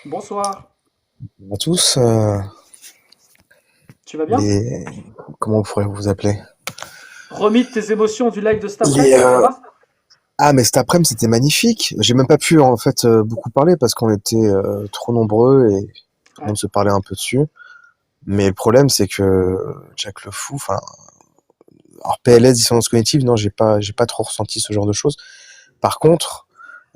Bonsoir, À tous, tu vas bien? les... comment on pourrait vous appeler? Remis de tes émotions du live de cet Les, après-midi, ça va? Ah, mais cet après-midi, c'était magnifique. J'ai même pas pu, en fait, beaucoup parler parce qu'on était trop nombreux et tout le Ouais. monde se parlait un peu dessus. Mais le problème, c'est que Jack le Fou, enfin, alors PLS, dissonance cognitive, non, j'ai pas trop ressenti ce genre de choses. Par contre,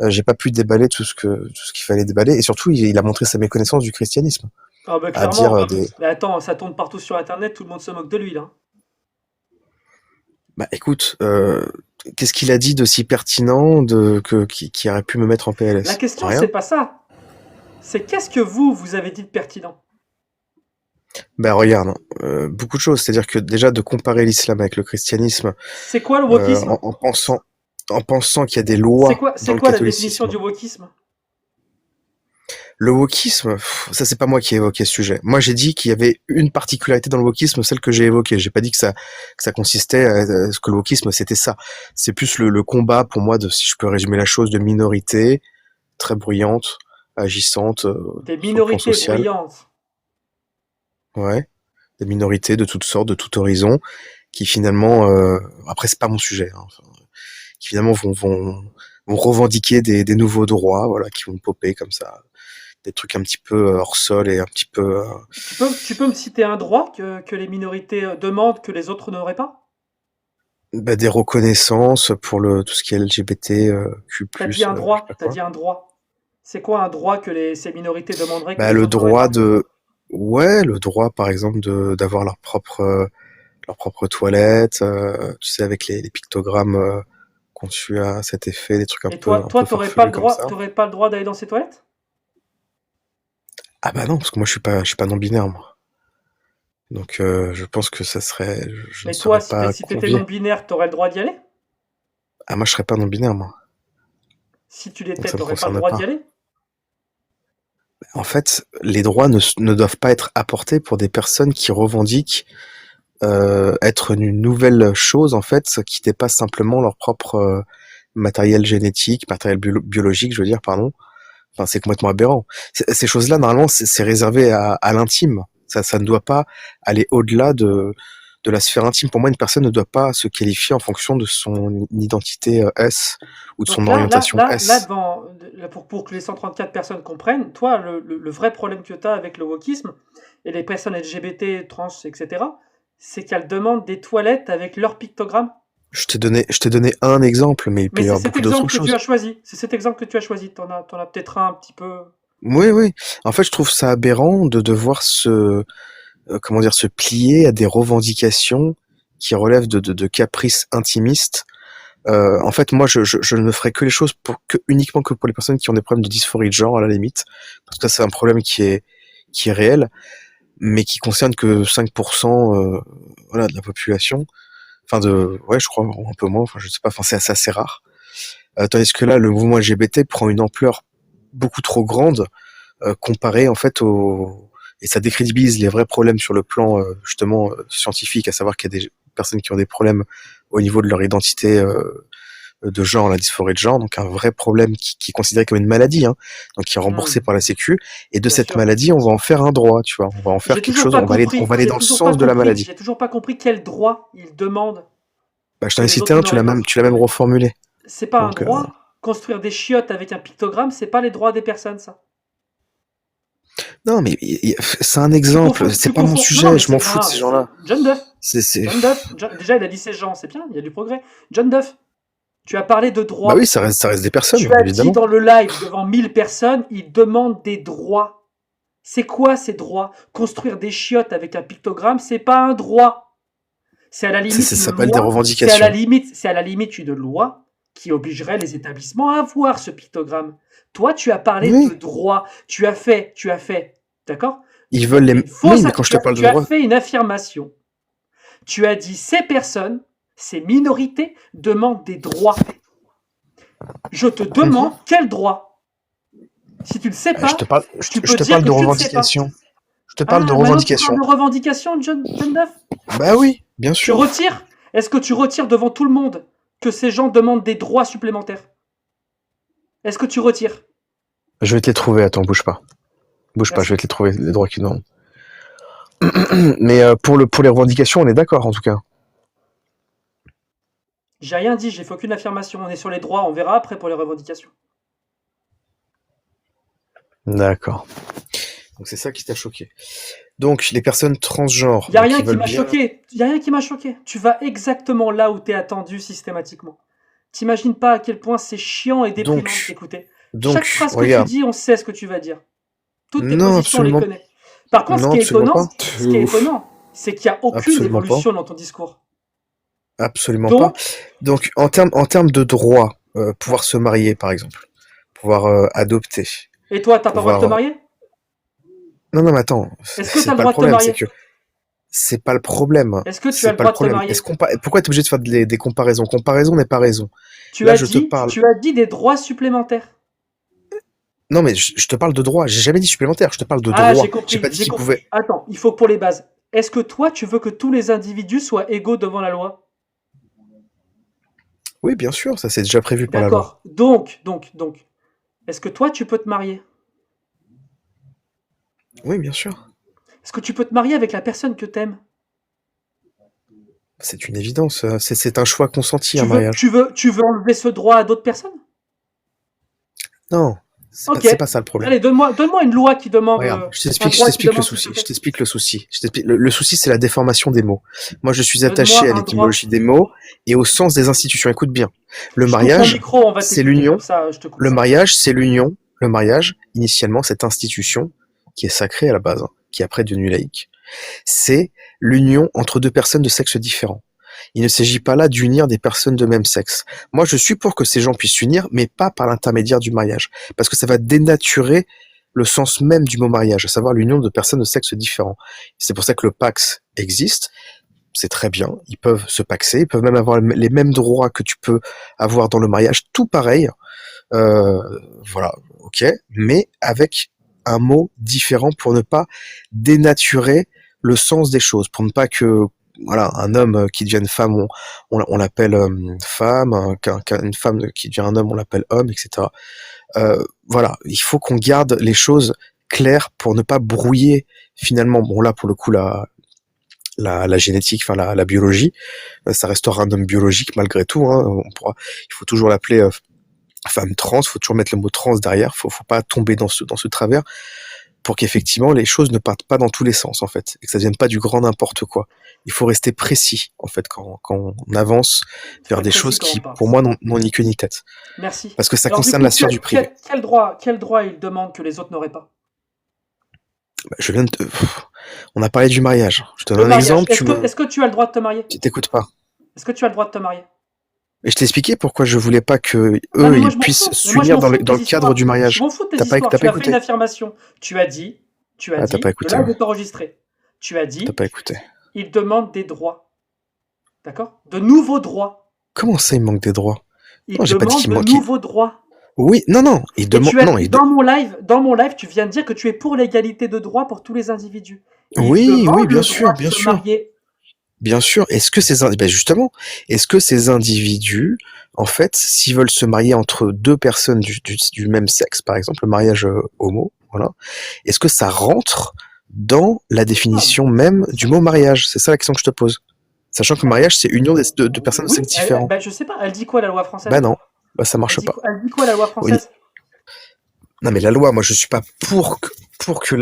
j'ai pas pu déballer tout ce qu'il fallait déballer et surtout, il a montré sa méconnaissance du christianisme. Ah bah À dire clairement. des, Mais attends, ça tourne partout sur internet, tout le monde se moque de lui là. bah écoute, qu'est-ce qu'il a dit de si pertinent qui aurait pu me mettre en La PLS? question c'est Rien. pas ça. C'est qu'est-ce que vous avez dit de pertinent? Ben regarde, hein, beaucoup de choses. C'est-à-dire que déjà de comparer l'islam avec le christianisme, C'est quoi le euh, wokisme? en, en pensant, en pensant qu'il y a des C'est lois quoi, dans c'est le quoi la définition catholicisme. du wokisme? Le wokisme, ça c'est pas moi qui ai évoqué ce sujet. Moi j'ai dit qu'il y avait une particularité dans le wokisme, celle que j'ai évoquée. J'ai pas dit que ça consistait à ce que le wokisme c'était ça. C'est plus le combat pour moi de, si je peux résumer la chose, de minorité très bruyante, agissante Des sur le plan minorités social. bruyantes. Ouais, des minorités de toutes sortes, de tout horizon, qui finalement, après c'est pas mon sujet, hein, enfin, qui finalement vont revendiquer des nouveaux droits, voilà, qui vont popper comme ça, des trucs un petit peu hors sol et un petit peu Tu peux me citer un droit que les minorités demandent que les autres n'auraient pas? bah, des reconnaissances pour le tout ce qui est LGBT, Q+, T'as dit un je sais pas droit, t'as quoi. dit un droit. C'est quoi un droit que ces minorités demanderaient que Bah, les le autres n'auraient droit pas? de ouais, le droit par exemple de d'avoir leur propre toilette, tu sais avec les pictogrammes conçus à cet effet, des trucs Et toi, t'aurais pas le farfelus comme droit, ça. t'aurais pas le droit d'aller dans ces toilettes? Ah bah non, parce que moi je suis pas non-binaire moi. Donc je pense que ça serait, je ne Mais toi, serais si t'es, pas si t'étais convié. non-binaire, t'aurais le droit d'y aller? Ah moi je serais pas non-binaire moi. Si tu Donc l'étais, ça me t'aurais pas le concerne droit d'y pas. aller? En fait, les droits ne doivent pas être apportés pour des personnes qui revendiquent être une nouvelle chose en fait, qui dépasse simplement leur propre matériel génétique, matériel biologique, je veux dire, pardon. Enfin, c'est complètement aberrant. Ces choses-là, normalement, c'est réservé à l'intime. Ça ne doit pas aller au-delà de la sphère intime. Pour moi, une personne ne doit pas se qualifier en fonction de son identité S ou de son Donc là, là, orientation là, là, S. pour que les 134 personnes comprennent, toi, le vrai problème que tu as avec le wokisme et les personnes LGBT, trans, etc., c'est qu'elles demandent des toilettes avec leur pictogramme. Je t'ai donné un exemple, mais il peut Mais y c'est avoir cet beaucoup d'autres exemple que tu choses. as choisi. C'est cet exemple que tu as choisi. T'en as peut-être un petit peu. Oui, oui. En fait, je trouve ça aberrant de devoir comment dire, se plier à des revendications qui relèvent de caprices intimistes. En fait, moi, je ne ferai que les choses uniquement que pour les personnes qui ont des problèmes de dysphorie de genre, à la limite. Parce que ça, c'est un problème qui est réel, mais qui concerne que 5%, voilà, de la population. Enfin, ouais, je crois, un peu moins, enfin, je sais pas, enfin, c'est assez rare. Tandis que là, le mouvement LGBT prend une ampleur beaucoup trop grande, comparé, en fait, et ça décrédibilise les vrais problèmes sur le plan, justement, scientifique, à savoir qu'il y a des personnes qui ont des problèmes au niveau de leur identité, de genre, la dysphorie de genre, donc un vrai problème qui est considéré comme une maladie, hein, donc qui est remboursé Hmm, par la Sécu. Et de bien cette sûr. maladie, on va en faire un droit, tu vois. On va en faire J'ai quelque toujours chose, pas on compris. va aller J'ai dans le toujours pas sens de la compris. maladie. J'ai toujours pas compris quel droit ils demandent Bah, je t'en que ai les cité autres un, n'auraient pas. tu l'as même reformulé. C'est pas un Donc, droit. Construire des chiottes avec un pictogramme, c'est pas les droits des personnes, ça. non, mais c'est un Tu exemple, confonds, c'est tu pas mon confonds. Non, non, sujet, mais je m'en c'est non, fous de non, ces mais gens-là. c'est John Duff. C'est, Déjà, il a dit ces gens, c'est bien, il y a du progrès. John Duff, tu as parlé de bah oui, droits. ça reste des Tu personnes, as dit évidemment. dans le live devant 1000 personnes, ils demandent des droits. C'est quoi ces droits? Construire des chiottes avec un pictogramme, c'est pas un droit. C'est à la limite Ça une s'appelle des loi. revendications. C'est à la limite une loi qui obligerait les établissements à avoir ce pictogramme. Toi, tu as parlé de Oui, droit. D'accord? ils veulent les, Une oui, fausse. mais quand je te parle de Tu as droit, fait une affirmation. Tu as dit ces personnes, ces minorités demandent des droits. Je te demande mhm. quels droits. Si tu ne sais Je te pas, parle, tu je peux te dire parle que de tu ne sais pas. revendications. Je te parle de Ah, maintenant tu parles revendications. de revendication, John Duff. Bah oui, bien Tu sûr. retires. Est-ce que tu retires devant tout le monde que ces gens demandent des droits supplémentaires? Est-ce que tu retires? Je vais te les trouver, attends, bouge pas. Bouge pas, je vais Merci. te les trouver, les droits qu'ils demandent. Mais pour les revendications, on est d'accord en tout cas. J'ai rien dit, j'ai fait aucune affirmation. On est sur les droits, on verra après pour les revendications. D'accord. Donc c'est ça qui t'a choqué. Donc les personnes transgenres, Il y a donc rien qui qui veulent m'a bien. choqué. Il y a rien qui m'a choqué. Tu vas exactement là où t'es attendu systématiquement. T'imagines pas à quel point c'est chiant et déprimant de Donc, t'écouter. Chaque donc, phrase que tu regarde. dis, on sait ce que tu vas dire. Toutes tes Non, positions, on les absolument, connaît. Par contre, non, absolument pas. ce qui est étonnant, c'est qu'il n'y a aucune Absolument pas. évolution dans ton discours. Absolument pas. Donc, Donc, en termes de droit, pouvoir se marier, par exemple, pouvoir adopter, et toi, t'as pas le droit de te pouvoir. marier? Non, non, mais attends, Est-ce que t'as c'est le pas le droit de te problème, c'est marier? que c'est pas le problème. Est-ce que tu as C'est le pas le droit de te problème. marier? Pourquoi t'es obligé de faire des comparaisons? Comparaison n'est pas raison. Là, je te parle. Tu as dit des droits supplémentaires. Non, mais je te parle de droit. J'ai jamais dit supplémentaire. Je te parle de Ah, droit. J'ai pas dit j'ai qu'il compris. pouvait. Attends, il faut pour les bases. Est-ce que toi, tu veux que tous les individus soient égaux devant la loi? Oui, bien sûr, ça c'est déjà prévu par la loi. D'accord. Donc, est-ce que toi, tu peux te marier? Oui, bien sûr. Est-ce que tu peux te marier avec la personne que t'aimes? C'est une évidence. C'est un choix consenti, un mariage. Tu veux enlever ce droit à d'autres personnes? Non, Ok. c'est pas ça le problème. Allez, donne-moi une loi qui demande Regarde, un je droit qui t'explique le demande s'il te souci. Je plaît. t'explique le souci. Le souci, c'est la déformation des mots. Moi, je suis Donne-moi attaché à un droit. l'étymologie des mots et au sens des institutions. Écoute bien. Le Je coupe mon mariage, micro, on va c'est t'écouter l'union. comme ça, je te coupe Le pas. mariage, c'est l'union. Le mariage, initialement, cette institution qui est sacrée à la base, hein, qui est après devenue laïque, c'est l'union entre deux personnes de sexe différent. Il ne s'agit pas là d'unir des personnes de même sexe. Moi, je suis pour que ces gens puissent s'unir, mais pas par l'intermédiaire du mariage, parce que ça va dénaturer le sens même du mot mariage, à savoir l'union de personnes de sexe différent. C'est pour ça que le Pacs existe. C'est très bien. Ils peuvent se paxer, ils peuvent même avoir les mêmes droits que tu peux avoir dans le mariage, tout pareil. Euh, voilà, ok, mais avec un mot différent pour ne pas dénaturer le sens des choses, pour ne pas que voilà, un homme qui devient une femme, on l'appelle femme, une femme qui devient un homme, on l'appelle homme, etc. Voilà, il faut qu'on garde les choses claires pour ne pas brouiller finalement. Bon là, pour le coup, la génétique, enfin la biologie, ça restera un homme biologique malgré tout. Hein, il faut toujours l'appeler femme trans, faut toujours mettre le mot trans derrière, faut pas tomber dans ce travers pour qu'effectivement les choses ne partent pas dans tous les sens en fait, et que ça devienne pas du grand n'importe quoi. Il faut rester précis en fait quand on avance Faut vers être des précis choses quand on qui, parle. pour moi, n'ont ni queue ni tête. Merci. Parce que ça Alors du concerne coup, la sphère du privé. quel droit il demande que les autres n'auraient pas? Bah, on a parlé du mariage. Je te Le donne un mariage. exemple, Est-ce que tu as le droit de te marier? tu t'écoutes pas. Est-ce que tu as le droit de te marier? Et je t'ai expliqué pourquoi je voulais pas que Non, mais eux moi ils je m'en puissent fous. Mais moi je s'unir m'en fous de dans tes le cadre du histoires. Je mariage. m'en fous de tes histoires. T'as Tu pas as fait une écouté. affirmation. Tu as Ah, t'as pas dit, de écouté. là je vais t'enregistrer. Tu as T'as dit, pas écouté. il demande des droits. D'accord? De nouveaux droits. Comment ça, il manque des droits? Il Non, j'ai pas dit demande qu'il de manquait. nouveaux droits. Oui, non, non, il Et demande. Non, il dans mon live, tu viens de dire que tu es pour l'égalité de droits pour tous les individus. Et il Oui, oui, demande bien le droit sûr, de bien se sûr. marier. Bien sûr. Ben justement, est-ce que ces individus, en fait, s'ils veulent se marier entre deux personnes du même sexe, par exemple, le mariage homo, voilà, est-ce que ça rentre dans la Ah, définition même du mot mariage? C'est ça la question que je te pose. Sachant que le mariage, c'est union de personnes de oui, sexe différents. ben, je sais pas. Elle dit quoi la loi Bah française? non, bah ça marche pas. Elle dit quoi la loi Oui. française? Non mais la loi, moi je suis pas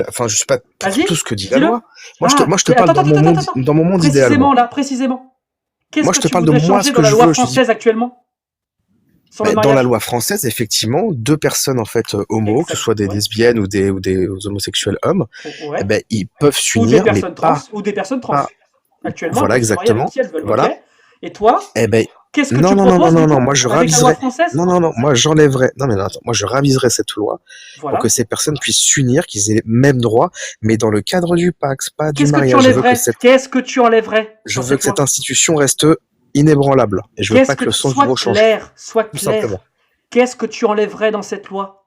enfin je suis pas pour Vas-y, tout ce que dit la dis-le. loi. Ah, Moi je te parle attends. dans mon monde idéal. Précisément Moi. là, précisément. Qu'est-ce Moi que je te tu parle de voudrais moi changer ce dans que la je loi veux. Je te dis, française actuellement sur le dans la mariage? loi française, effectivement, deux personnes en fait homo, que ce Exact. soit des Ouais. lesbiennes ou des homosexuels hommes, eh Ouais. ben ils peuvent Ou des s'unir, mais personnes trans, ou des personnes trans. pas. Actuellement, elles Voilà peuvent se marier avec exactement. qui elles veulent, ok? Voilà. Et toi, Eh ben qu'est-ce que tu proposes du coup moi je avec la loi raviserais. française? Non, moi j'enlèverais. Non mais non, attends, moi je raviserais cette loi pour que Voilà. ces personnes puissent s'unir, qu'ils aient les mêmes droits, mais dans le cadre du Pacs, pas du Qu'est-ce que tu mariage. enlèverais? Qu'est-ce que tu enlèverais Je dans veux cette que cette loi? institution reste inébranlable. Et je veux pas que le sens du mot change. Sois Tout simplement. clair. Qu'est-ce que tu enlèverais dans cette loi?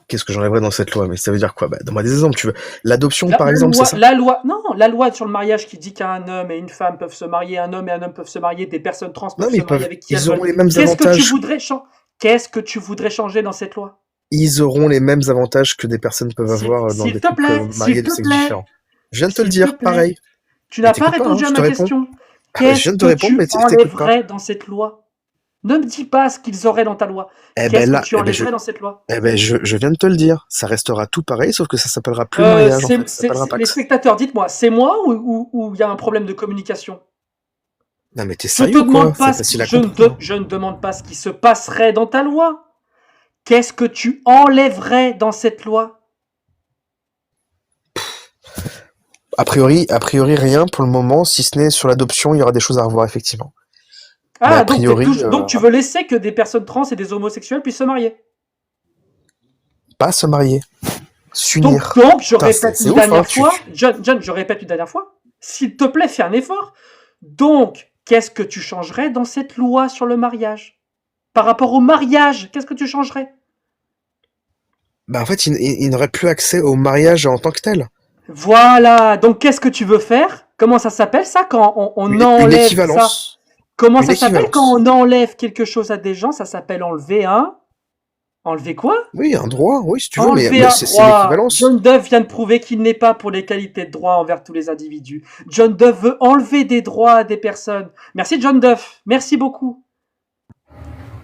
Qu'est-ce que j'enlèverais dans cette loi? Mais ça veut dire quoi? Bah, donne-moi des exemples, tu veux. L'adoption, par exemple, c'est ça? La loi sur le mariage qui dit qu'un homme et une femme peuvent se marier, un homme et un homme peuvent se marier, des personnes trans Non, peuvent mais se marier avec qui elles ils auront veulent. les mêmes Qu'est-ce que tu avantages. voudrais changer dans cette loi? ils auront les mêmes avantages que des personnes peuvent avoir dans S'il des te couples plaît, mariés s'il de te sexes plaît, différents. Je viens de te le s'il te dire, plaît. pareil. Tu Mais n'as pas t'écoutes pas, hein, répondu à je ma te réponds. question. Je Qu'est-ce viens de te que répondre, mais tu t'écoutes pas. enlèverais dans cette loi? Ne me dis pas ce qu'ils auraient dans ta loi. Eh Qu'est-ce ben que là, tu enlèverais dans cette loi? je viens de te le dire. Ça restera tout pareil, sauf que ça s'appellera plus mariage, en fait. Ça s'appellera Les Pax. spectateurs, dites-moi, c'est moi ou il y a un problème de communication? Non, mais t'es Je te sérieux ou quoi? demande pas C'est facile à je comprendre. ne demande pas ce qui se passerait dans ta loi. Qu'est-ce que tu enlèverais dans cette loi? A priori, rien pour le moment, si ce n'est sur l'adoption, il y aura des choses à revoir, effectivement. Mais a Ah, priori, donc tu veux laisser que des personnes trans et des homosexuels puissent se marier. pas se marier. S'unir. Donc, je Putain, répète c'est une ouf, hein, dernière fois, John, je répète une dernière fois, s'il te plaît, fais un effort. Donc, qu'est-ce que tu changerais dans cette loi sur le mariage? Par rapport au mariage, qu'est-ce que tu changerais? Bah, en fait, il n'aurait plus accès au mariage en tant que tel. Voilà, donc qu'est-ce que tu veux faire? Comment ça s'appelle ça quand on Une enlève ça? équivalence. Comment Une ça s'appelle quand équivalence. on enlève quelque chose à des gens? Ça s'appelle enlever un... Enlever quoi? Oui, un droit, oui, si tu veux, Enlever mais un c'est droit. l'équivalence. John Dove vient de prouver qu'il n'est pas pour l'égalité de droit envers tous les individus. John Dove veut enlever des droits à des personnes. Merci John Dove, merci beaucoup.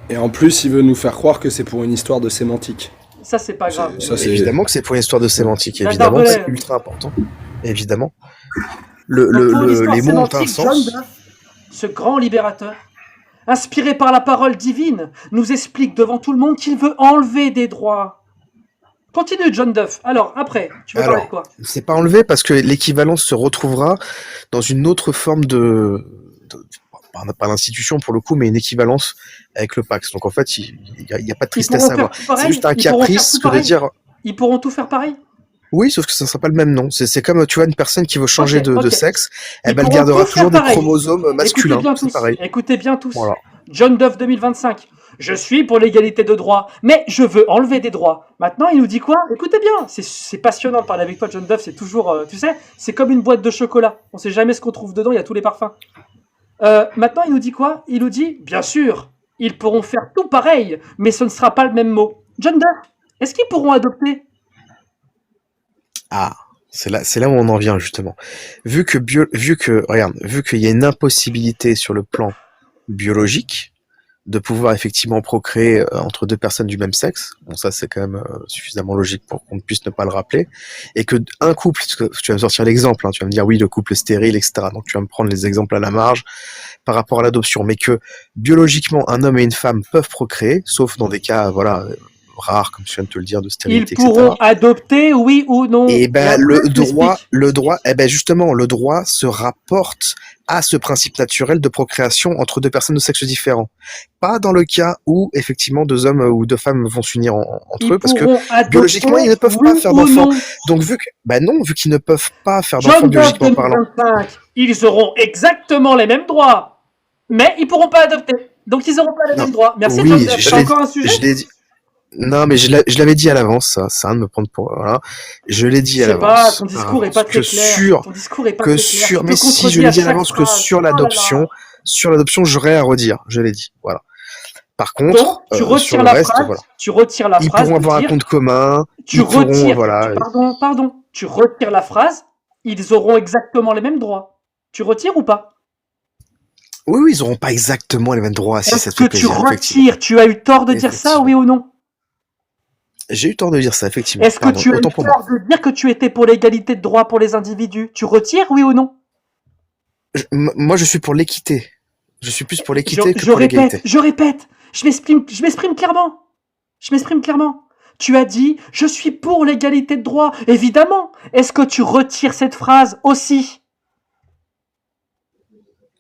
Et en plus, il veut nous faire croire que c'est pour une histoire de sémantique. Ça, c'est pas grave. Ça, c'est... Évidemment que c'est pour une histoire de sémantique, J'adore, évidemment, ouais. c'est ultra important. Évidemment. Donc, pour l'histoire Les mots ont un sémantique, John sens. Dove, ce grand libérateur, inspiré par la parole divine, nous explique devant tout le monde qu'il veut enlever des droits. Continue, John Duff. Alors, après, tu veux parler de quoi? C'est pas enlevé parce que l'équivalence se retrouvera dans une autre forme pas d'institution pour le coup, mais une équivalence avec le Pax. Donc en fait, il y a pas de tristesse à avoir. C'est juste un caprice que de dire. Ils pourront tout faire pareil? Oui, sauf que ça ne sera pas le même nom. C'est comme, tu vois, une personne qui veut changer de sexe, elle pourront gardera tout toujours faire des pareil. chromosomes masculins. C'est pareil. Écoutez bien tous. Voilà. John Duff 2025. Je suis pour l'égalité de droits, mais je veux enlever des droits. Maintenant, il nous dit quoi? Écoutez bien, c'est passionnant de parler avec toi, John Duff. C'est toujours, tu sais, c'est comme une boîte de chocolat. On sait jamais ce qu'on trouve dedans, il y a tous les parfums. Maintenant, il nous dit quoi? Il nous dit, bien sûr, ils pourront faire tout pareil, mais ce ne sera pas le même mot. John Duff, est-ce qu'ils pourront adopter? Ah, c'est là où on en vient justement. Vu qu'il y a une impossibilité sur le plan biologique de pouvoir effectivement procréer entre deux personnes du même sexe, bon ça c'est quand même suffisamment logique pour qu'on puisse ne pas le rappeler, et que un couple, tu vas me sortir l'exemple, hein, tu vas me dire oui le couple stérile, etc. Donc tu vas me prendre les exemples à la marge par rapport à l'adoption, mais que biologiquement un homme et une femme peuvent procréer, sauf dans des cas rares, comme je viens de te le dire, de stérilité, Ils pourront etc. adopter, oui ou non? Et ben le droit se rapporte à ce principe naturel de procréation entre deux personnes de sexe différent. Pas dans le cas où effectivement deux hommes ou deux femmes vont s'unir entre eux, parce que biologiquement ils ne peuvent pas faire d'enfants. Donc vu qu'ils ne peuvent pas faire d'enfants biologiquement parlant, ils auront exactement les mêmes droits, mais ils pourront pas adopter. Donc ils n'auront pas les mêmes droits. Merci. Oui, John Duff. C'est encore un sujet. Je l'ai dit. Non, mais je l'avais dit à l'avance, ça a de me prendre pour... Voilà. Je l'ai dit à l'avance. Ton discours est pas très clair. Ton discours est pas très clair. Mais si, je l'ai dit à l'avance que sur l'adoption, j'aurais à redire. Je l'ai dit, voilà. Par contre, donc, tu retires sur le la reste, phrase, voilà. Tu retires la ils phrase. Ils pourront avoir un compte commun. Pardon. Tu retires la phrase. Ils auront exactement les mêmes droits. Tu retires ou pas? Oui, ils n'auront pas exactement les mêmes droits. Est-ce que tu retires? Tu as eu tort de dire ça, oui ou non? J'ai eu tort de dire ça, effectivement. Est-ce que tu as eu tort de dire que tu étais pour l'égalité de droits pour les individus? Tu retires, oui ou non? Moi, je suis pour l'équité. Je suis plus pour l'équité que pour l'égalité. Je répète. Je m'exprime clairement. Tu as dit, je suis pour l'égalité de droits. Évidemment. Est-ce que tu retires cette phrase aussi?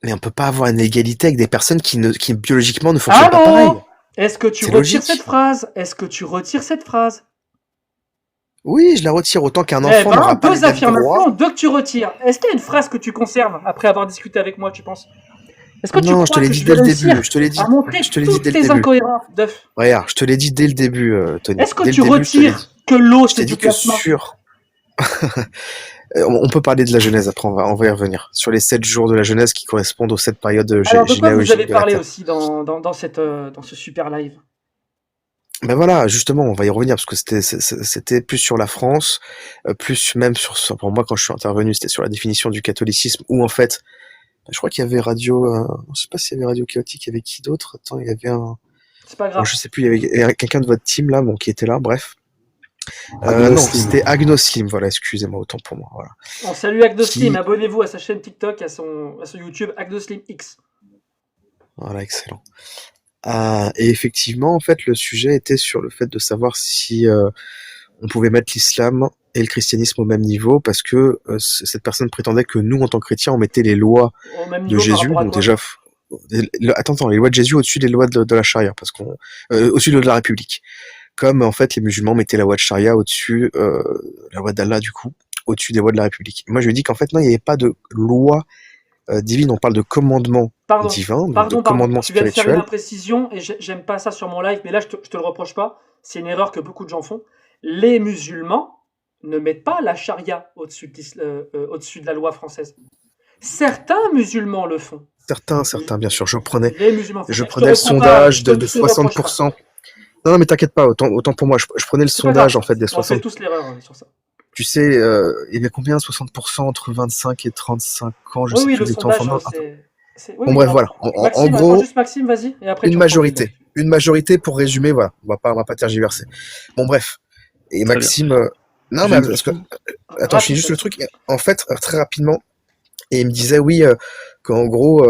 Mais on peut pas avoir une égalité avec des personnes qui biologiquement ne fonctionnent pas pareil. Est-ce que tu retires cette phrase? Oui, je la retire autant qu'un enfant n'aura pas les mêmes droits. Deux que tu retires. Est-ce qu'il y a une phrase que tu conserves après avoir discuté avec moi, tu penses? Est-ce que non, je te l'ai dit dès le début. Je te l'ai dit dès le début. Regarde, je te l'ai dit dès le début, Tony. Est-ce que tu retires que l'eau c'est du plasma? On peut parler de la Genèse après, on va y revenir. Sur les 7 jours de la Genèse qui correspondent aux 7 périodes généalogiques. Alors de quoi vous avez parlé aussi dans ce super live? Ben voilà, justement, on va y revenir parce que c'était plus sur la France, plus même pour moi quand je suis intervenu, c'était sur la définition du catholicisme où en fait, je crois qu'il y avait je sais pas s'il y avait Radio Chaotique, il y avait qui d'autre? Attends, il y avait C'est pas grave. je sais plus, il y avait quelqu'un de votre team là, bon, qui était là, bref. Agnoslim. Non, c'était Agnoslim, voilà, excusez-moi, autant pour moi, voilà. On salue Agnoslim, abonnez-vous à sa chaîne TikTok, à son YouTube Agnoslim X. Voilà, excellent. Et effectivement, en fait, le sujet était sur le fait de savoir si on pouvait mettre l'islam et le christianisme au même niveau, parce que cette personne prétendait que nous, en tant que chrétiens, on mettait les lois de Jésus, donc déjà, attends, les lois de Jésus au-dessus des lois de la charia, parce qu'on au-dessus de la République. Comme en fait les musulmans mettaient la loi de charia au-dessus, la loi d'Allah du coup, au-dessus des lois de la République. Moi je lui dis qu'en fait non, il n'y avait pas de loi divine, on parle de commandement divin, de commandement tu viens de spirituel. faire une imprécision et j'aime pas ça sur mon live, mais là je te le reproche pas, c'est une erreur que beaucoup de gens font. Les musulmans ne mettent pas la charia au-dessus de la loi française. Certains musulmans le font. Certains, bien sûr. Je prenais le le sondage de 60%. Non, mais t'inquiète pas, autant pour moi. Je prenais le sondage en fait des 60%. On fait tous l'erreur sur ça. Tu sais, il y avait combien 60% entre 25 et 35 ans, je sais plus exactement. Bon bref, voilà. En gros, juste Maxime, vas-y. Et après, une majorité pour résumer, voilà. On va pas tergiverser. Bon bref. Et Maxime, non mais parce que attends, je finis juste le truc. En fait, très rapidement, et il me disait oui qu'en gros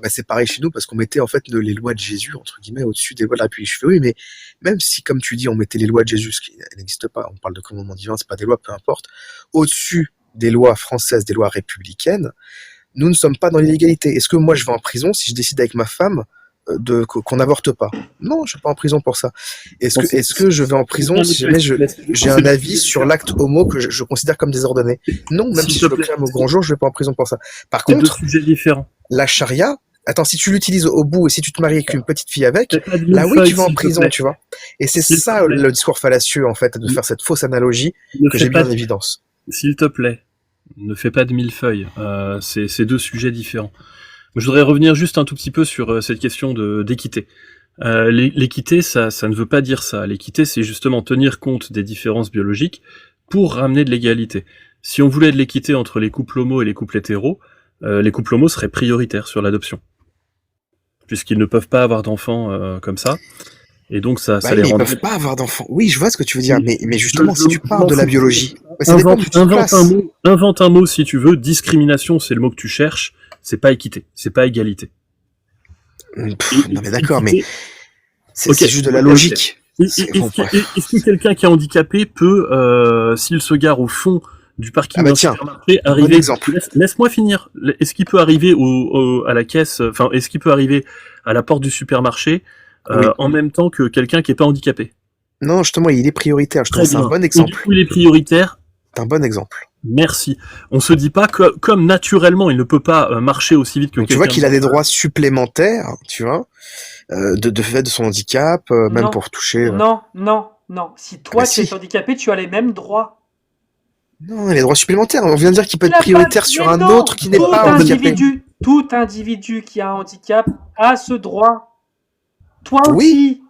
c'est pareil chez nous parce qu'on mettait en fait les lois de Jésus entre guillemets au-dessus des lois de la République. Je fais oui, mais même si comme tu dis on mettait les lois de Jésus, ce qui n'existe pas, on parle de commandement divin, c'est pas des lois, peu importe, au-dessus des lois françaises, des lois républicaines, nous ne sommes pas dans l'illégalité. Est-ce que moi je vais en prison si je décide avec ma femme qu'on n'avorte pas? Non, je vais pas en prison pour ça. Est-ce que je vais en prison si jamais j'ai un avis sur l'acte homo que je considère comme désordonné? Non, même si je le clame au grand jour, je vais pas en prison pour ça. Par contre, deux sujets différents. La charia, attends, si tu l'utilises au bout et si tu te maries avec une petite fille avec, là oui, tu vas en prison, tu vois. Et c'est ça le discours fallacieux, en fait, de faire cette fausse analogie que j'ai mis en évidence. S'il te plaît, ne fais pas de millefeuille. C'est deux sujets différents. Je voudrais revenir juste un tout petit peu sur cette question d'équité. L'équité, ça ne veut pas dire ça. L'équité, c'est justement tenir compte des différences biologiques pour ramener de l'égalité. Si on voulait de l'équité entre les couples homo et les couples hétéros, les couples homo seraient prioritaires sur l'adoption, puisqu'ils ne peuvent pas avoir d'enfants comme ça. Et donc ça les rend... Ils peuvent pas avoir d'enfants. Oui, je vois ce que tu veux dire, mais justement, si tu parles de la biologie, invente un mot si tu veux. Discrimination, c'est le mot que tu cherches. C'est pas équité, c'est pas égalité. Non mais d'accord, mais c'est juste de la logique. Est-ce que quelqu'un qui est handicapé peut, s'il se gare au fond du parking d'un supermarché, arriver... Laisse-moi finir. Est-ce qu'il peut arriver à la caisse, enfin, est-ce qu'il peut arriver à la porte du supermarché en même temps que quelqu'un qui est pas handicapé? Non, justement, il est prioritaire. Je trouve c'est un bon exemple. Du coup, il est prioritaire. C'est un bon exemple. Merci. On se dit pas que, comme naturellement, il ne peut pas marcher aussi vite que quelqu'un. Tu vois qu'il a des droits supplémentaires, tu vois, de fait de son handicap, même pour toucher... Non. Si toi, tu es handicapé, tu as les mêmes droits. Non, les droits supplémentaires. On vient de dire qu'il peut être prioritaire sur un autre qui n'est pas handicapé. Tout individu qui a un handicap a ce droit. Toi aussi.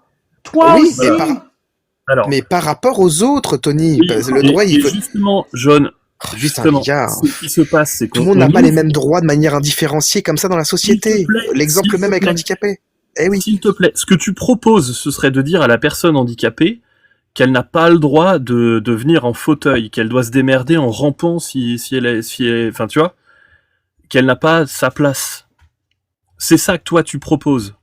Toi aussi. Mais par rapport aux autres, Tony, le droit, il peut... Justement, John... Justement, ce qui se passe, c'est que tout le monde n'a pas les mêmes droits de manière indifférenciée comme ça dans la société. L'exemple même avec l'handicapé. Eh oui. S'il te plaît, ce que tu proposes, ce serait de dire à la personne handicapée qu'elle n'a pas le droit de venir en fauteuil, qu'elle doit se démerder en rampant si elle est, enfin tu vois, qu'elle n'a pas sa place. C'est ça que toi tu proposes.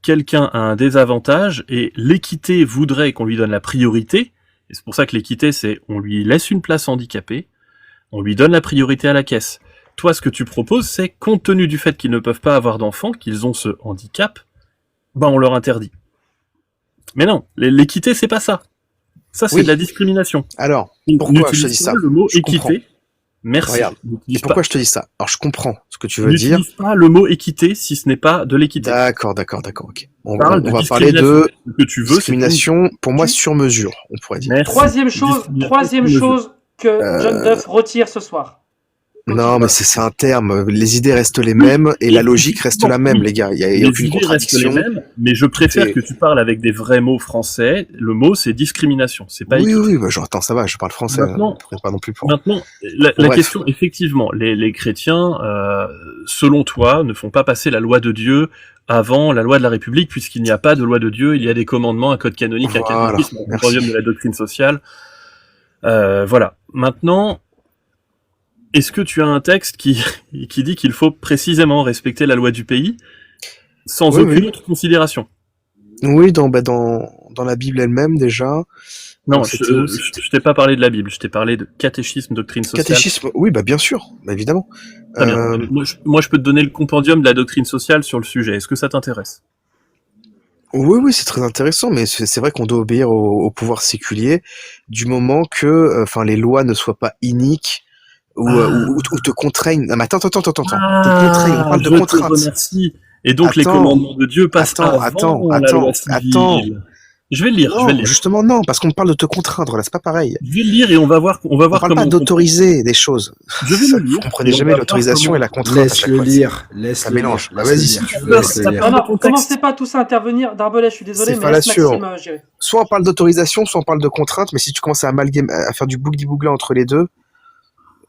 Quelqu'un a un désavantage et l'équité voudrait qu'on lui donne la priorité. Et c'est pour ça que l'équité, c'est on lui laisse une place handicapée, on lui donne la priorité à la caisse. Toi, ce que tu proposes, c'est, compte tenu du fait qu'ils ne peuvent pas avoir d'enfants, qu'ils ont ce handicap, on leur interdit. Mais non, l'équité, c'est pas ça. Ça, c'est de la discrimination. Alors, pourquoi je te dis ça? Le mot équité. Merci. Regarde. Pourquoi je te dis ça? Alors, je comprends ce que tu veux dire. N'utilise pas le mot équité si ce n'est pas de l'équité. D'accord, ok. On va parler de discrimination, pour moi, sur mesure, on pourrait dire. Troisième chose que John Duff retire ce soir. Non, mais c'est un terme. Les idées restent les mêmes et la logique reste la même, les gars. Il y a Les aucune idées restent les contradiction. mêmes, mais je préfère C'est- que tu parles avec des vrais mots français. Le mot, c'est discrimination, c'est pas Oui, écrit. oui, bah, attends, ça va, je parle français. Maintenant- Après, pas non plus pour. Maintenant, la Bref. question, effectivement, les chrétiens, selon toi, ne font pas passer la loi de Dieu avant la loi de la République, puisqu'il n'y a pas de loi de Dieu, il y a des commandements, un code canonique, un Voilà, catéchisme, un merci. compendium de la doctrine sociale. Voilà. Maintenant, est-ce que tu as un texte qui dit qu'il faut précisément respecter la loi du pays sans Oui, aucune oui. autre considération? Oui, dans la Bible elle-même déjà. Non, Donc, c'était où, je t'ai pas parlé de la Bible, je t'ai parlé de catéchisme, doctrine sociale. Catéchisme, oui, bah bien sûr, bah, évidemment. Très bien. Moi, je peux te donner le compendium de la doctrine sociale sur le sujet. Est-ce que ça t'intéresse? Oui, oui, c'est très intéressant, mais c'est vrai qu'on doit obéir au pouvoir séculier du moment que, enfin, les lois ne soient pas iniques ou te contraignent. Non, mais attends. Te contraignent, on parle de je te contraintes. remercie. Et donc les Attends, commandements de Dieu passent avant la loi civile. Je vais le lire, Non, justement non, parce qu'on parle de te contraindre, là, c'est pas pareil. Je vais le lire et on va voir On parle comment pas d'autoriser des choses. Je vais Ça, le lire. Vous comprenez Et on jamais va voir l'autorisation comment- et la contrainte à chaque Laisse-le fois. lire. Ça mélange. Bah, Laisse-le vas-y, lire. si tu veux, Non, Laisse-le ça lire. part- Non, de non, contexte. commencez pas tous à intervenir. Darbelet, je suis désolé, C'est mais laisse fallacieux. Maxime gérer. Soit on parle d'autorisation, soit on parle de contrainte, mais si tu commences à faire du bougli-bougla entre les deux,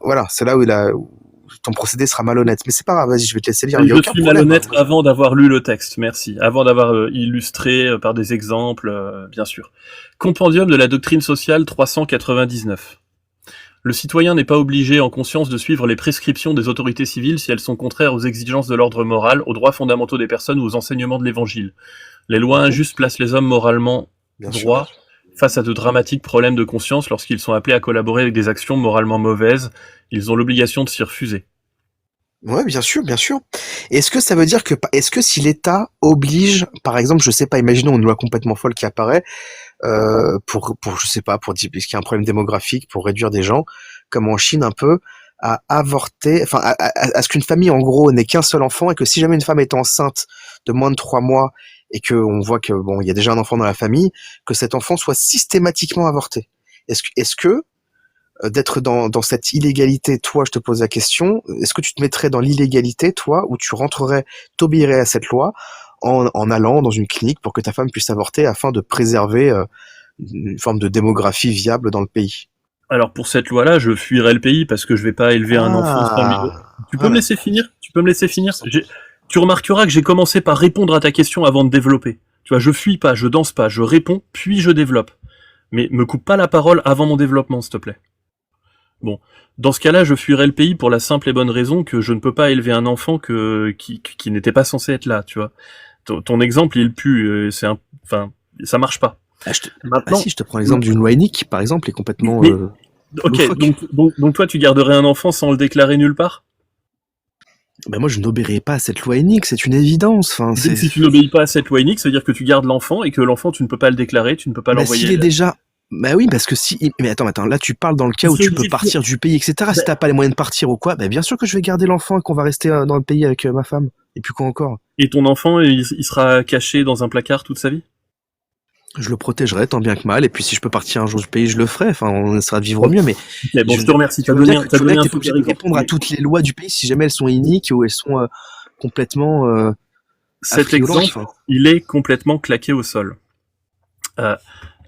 voilà, c'est là où ton procédé sera malhonnête. Mais c'est pas grave, vas-y, je vais te laisser lire. Il y a Je aucun suis problème. malhonnête avant d'avoir lu le texte, merci. Avant d'avoir illustré par des exemples, bien sûr. Compendium de la doctrine sociale 399. Le citoyen n'est pas obligé en conscience de suivre les prescriptions des autorités civiles si elles sont contraires aux exigences de l'ordre moral, aux droits fondamentaux des personnes ou aux enseignements de l'Évangile. Les lois injustes placent les hommes moralement Bien sûr. droits face à de dramatiques problèmes de conscience lorsqu'ils sont appelés à collaborer avec des actions moralement mauvaises. Ils ont l'obligation de s'y refuser. Ouais, bien sûr, bien sûr. Est-ce que ça veut dire est-ce que si l'État oblige, par exemple, je sais pas, imaginons une loi complètement folle qui apparaît, je sais pas, pour dire, puisqu'il y a un problème démographique, pour réduire des gens, comme en Chine un peu, à avorter, enfin, à ce qu'une famille, en gros, n'ait qu'un seul enfant et que si jamais une femme est enceinte de moins de 3 mois et que on voit que, bon, il y a déjà un enfant dans la famille, que cet enfant soit systématiquement avorté. Est-ce que d'être dans cette illégalité, toi, je te pose la question, est-ce que tu te mettrais dans l'illégalité, toi, ou tu t'obéirais à cette loi en allant dans une clinique pour que ta femme puisse avorter afin de préserver une forme de démographie viable dans le pays? Alors pour cette loi-là, je fuirais le pays parce que je vais pas élever un enfant sans milieu. Tu peux me laisser finir? Tu remarqueras que j'ai commencé par répondre à ta question avant de développer. Tu vois, je fuis pas, je danse pas, je réponds, puis je développe. Mais me coupe pas la parole avant mon développement, s'il te plaît. Bon, dans ce cas-là, je fuirais le pays pour la simple et bonne raison que je ne peux pas élever un enfant qui n'était pas censé être là, tu vois. Ton exemple, il pue, ça marche pas. Maintenant, si je te prends l'exemple d'une loi inique, par exemple, est complètement. Ok, loufoque. donc toi, tu garderais un enfant sans le déclarer nulle part? Ben moi, je n'obéirais pas à cette loi inique, c'est une évidence. Enfin, Si tu n'obéis pas à cette loi inique, ça veut dire que tu gardes l'enfant et que l'enfant, tu ne peux pas le déclarer, tu ne peux pas l'envoyer. S'il est déjà. Bah oui, parce que si. Mais attends, là tu parles dans le cas où tu peux partir du pays, etc. Si t'as pas les moyens de partir ou quoi, bien sûr que je vais garder l'enfant et qu'on va rester dans le pays avec ma femme. Et puis quoi encore? Et ton enfant, il sera caché dans un placard toute sa vie? Je le protégerai tant bien que mal, et puis si je peux partir un jour du pays, je le ferai. Enfin, on essaiera de vivre mieux, mais. Okay, bon, je te remercie. T'as donné un obligé de répondre à toutes les lois du pays si jamais elles sont iniques ou elles sont complètement. Cet exemple, il est complètement claqué au sol.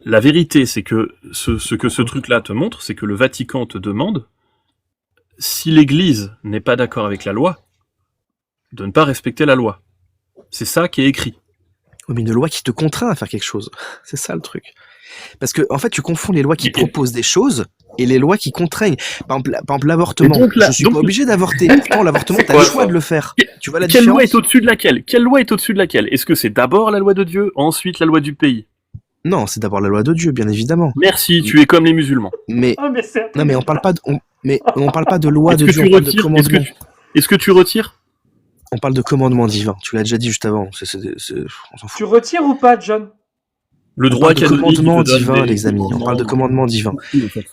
La vérité, c'est que ce truc-là te montre, c'est que le Vatican te demande, si l'Église n'est pas d'accord avec la loi, de ne pas respecter la loi. C'est ça qui est écrit. Oui, mais une loi qui te contraint à faire quelque chose. C'est ça le truc. Parce que, en fait, tu confonds les lois qui proposent des choses et les lois qui contraignent. Par exemple, l'avortement. Je suis pas obligé d'avorter. Pourtant, l'avortement, t'as le choix de le faire. Tu vois la différence? Quelle loi est au-dessus de laquelle? Quelle loi est au-dessus de laquelle? Est-ce que c'est d'abord la loi de Dieu, ensuite la loi du pays? Non, c'est d'abord la loi de Dieu, bien évidemment. Merci, tu es comme les musulmans. Mais, non, mais on parle pas de loi de Dieu, on parle de commandement. Est-ce que tu retires? On parle de commandement divin. Tu l'as déjà dit juste avant. On s'en fout. Tu retires ou pas, John? Le droit de commandement divin, les amis. On parle de commandement divin.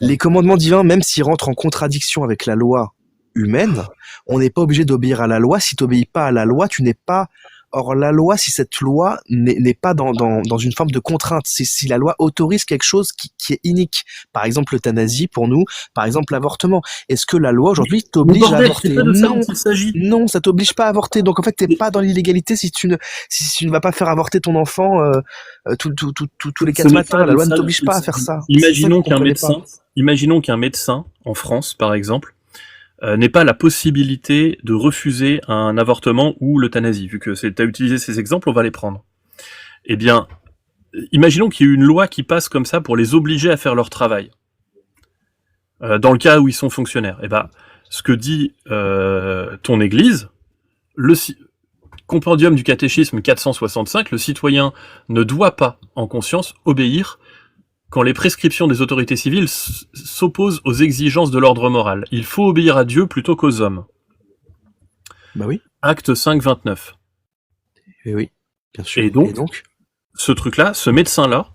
Les commandements divins, même s'ils rentrent en contradiction avec la loi humaine, on n'est pas obligé d'obéir à la loi. Si tu n'obéis pas à la loi, tu n'es pas Or, la loi, si cette loi n'est pas dans une forme de contrainte, si la loi autorise quelque chose qui est inique, par exemple l'euthanasie pour nous, par exemple l'avortement, est-ce que la loi aujourd'hui t'oblige à avorter? C'est pas de ça dont il s'agit. Non, ça t'oblige pas à avorter. Donc en fait, t'es pas dans l'illégalité si tu ne vas pas faire avorter ton enfant tous les 4 matins. La loi ne t'oblige pas à faire ça. Imaginons qu'un médecin en France, par exemple, n'ait pas la possibilité de refuser un avortement ou l'euthanasie. Vu que tu as utilisé ces exemples, on va les prendre. Eh bien, imaginons qu'il y ait une loi qui passe comme ça pour les obliger à faire leur travail. Dans le cas où ils sont fonctionnaires. Eh ben, ce que dit ton église, le compendium du catéchisme 465, le citoyen ne doit pas, en conscience, obéir quand les prescriptions des autorités civiles s'opposent aux exigences de l'ordre moral. Il faut obéir à Dieu plutôt qu'aux hommes. Bah oui. Acte 5, 29. Et oui, bien sûr. Et donc, ce truc-là, ce médecin-là,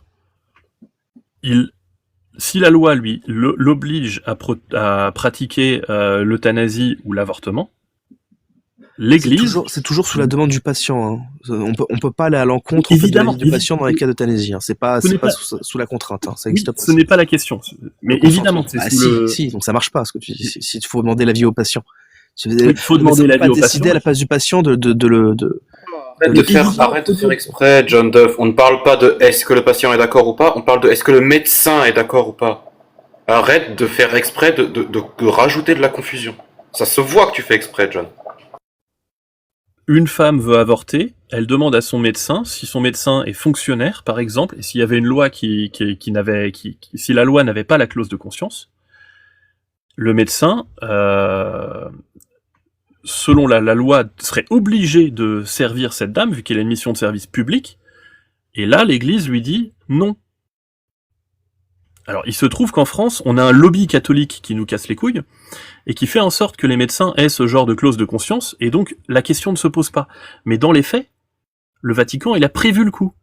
si la loi, lui, l'oblige à pratiquer l'euthanasie ou l'avortement, l'Église... C'est toujours sous la demande du patient. Hein. On peut pas aller à l'encontre de la vie du patient dans les cas d'euthanasie. Hein. C'est pas sous la contrainte. Hein. Ça existe pas. Ce n'est pas la question. Mais évidemment, c'est si, donc ça marche pas. Ce que tu dis. Si il faut demander l'avis au patient. Il faut demander l'avis au patient. Décider à la place du patient Arrête de faire exprès, John Duff. On ne parle pas de est-ce que le patient est d'accord ou pas, on parle de est-ce que le médecin est d'accord ou pas. Arrête de faire exprès de rajouter de la confusion. Ça se voit que tu fais exprès, John. Une femme veut avorter, elle demande à son médecin, si son médecin est fonctionnaire, par exemple, et s'il y avait une loi si la loi n'avait pas la clause de conscience, le médecin, selon la loi, serait obligé de servir cette dame, vu qu'elle a une mission de service public, et là, l'Église lui dit non. Alors, il se trouve qu'en France, on a un lobby catholique qui nous casse les couilles, et qui fait en sorte que les médecins aient ce genre de clause de conscience, et donc la question ne se pose pas. Mais dans les faits, le Vatican, il a prévu le coup.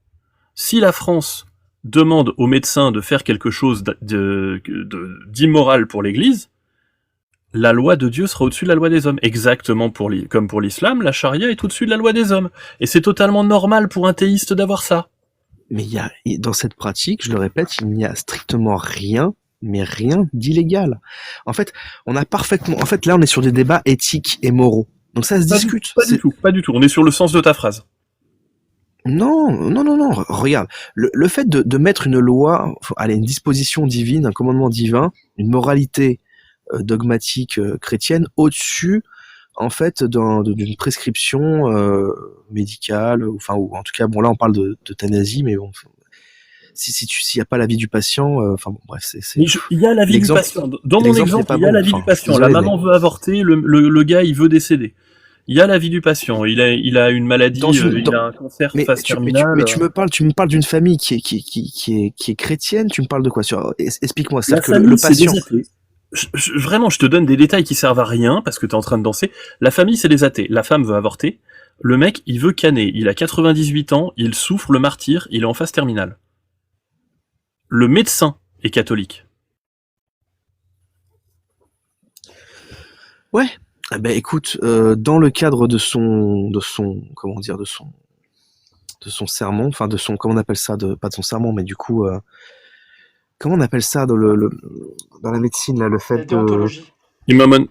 Si la France demande aux médecins de faire quelque chose d'immoral pour l'Église, la loi de Dieu sera au-dessus de la loi des hommes. Exactement comme pour l'islam, la charia est au-dessus de la loi des hommes. Et c'est totalement normal pour un théiste d'avoir ça. Mais dans cette pratique, je le répète, il n'y a strictement rien d'illégal. En fait, là, on est sur des débats éthiques et moraux. Donc ça se discute. Pas du tout. On est sur le sens de ta phrase. Non. Regarde, le fait de mettre une loi, une disposition divine, un commandement divin, une moralité dogmatique chrétienne au-dessus, en fait, d'une prescription médicale, ou en tout cas, bon, là, on parle d'euthanasie, mais bon. S'il n'y a pas l'avis du patient, bref, il y a l'avis du patient. Dans mon exemple, il y a l'avis du patient. La maman veut avorter, le gars, il veut décéder. Il y a l'avis du patient. Il a une maladie, il a un cancer phase terminale. Mais tu me parles d'une famille qui est chrétienne. Tu me parles de quoi? Explique-moi. C'est-à-dire que le patient. Vraiment, je te donne des détails qui servent à rien parce que t'es en train de danser. La famille, c'est des athées. La femme veut avorter. Le mec, il veut canner. Il a 98 ans. Il souffre le martyre. Il est en phase terminale. Le médecin est catholique. Ouais. Eh ben écoute, dans le cadre de son sermon, comment on appelle ça, pas de son sermon, mais du coup, comment on appelle ça dans la médecine là, le fait la déontologie.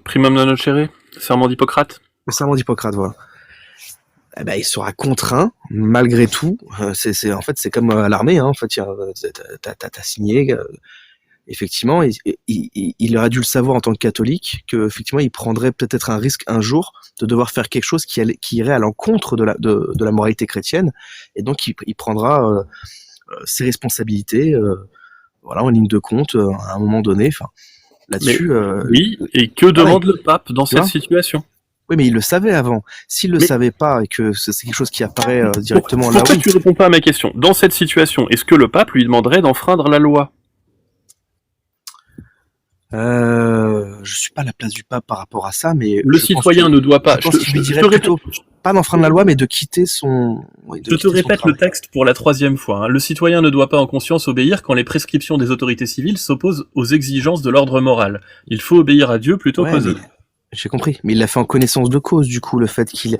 Primum non nocere, serment d'Hippocrate. Le serment d'Hippocrate, voilà. Eh ben, il sera contraint, malgré tout. C'est comme à l'armée, hein. En fait, t'as signé. Effectivement, il aurait dû le savoir en tant que catholique que effectivement, il prendrait peut-être un risque un jour de devoir faire quelque chose qui irait à l'encontre de la moralité chrétienne, et donc il prendra ses responsabilités, en ligne de compte à un moment donné. Enfin, là-dessus. Oui. Et que demande le pape dans cette situation? Oui, mais il le savait avant. S'il le savait pas et que c'est quelque chose qui apparaît directement là, pourquoi tu réponds pas à ma question? Dans cette situation, est-ce que le pape lui demanderait d'enfreindre la loi? Je suis pas à la place du pape par rapport à ça, mais le citoyen ne doit pas. Je pense qu'il lui dirait plutôt pas d'enfreindre la loi, mais de quitter son. Je te répète le texte pour la 3e fois. Hein. Le citoyen ne doit pas en conscience obéir quand les prescriptions des autorités civiles s'opposent aux exigences de l'ordre moral. Il faut obéir à Dieu plutôt qu'aux hommes. J'ai compris, mais il l'a fait en connaissance de cause, du coup, le fait qu'il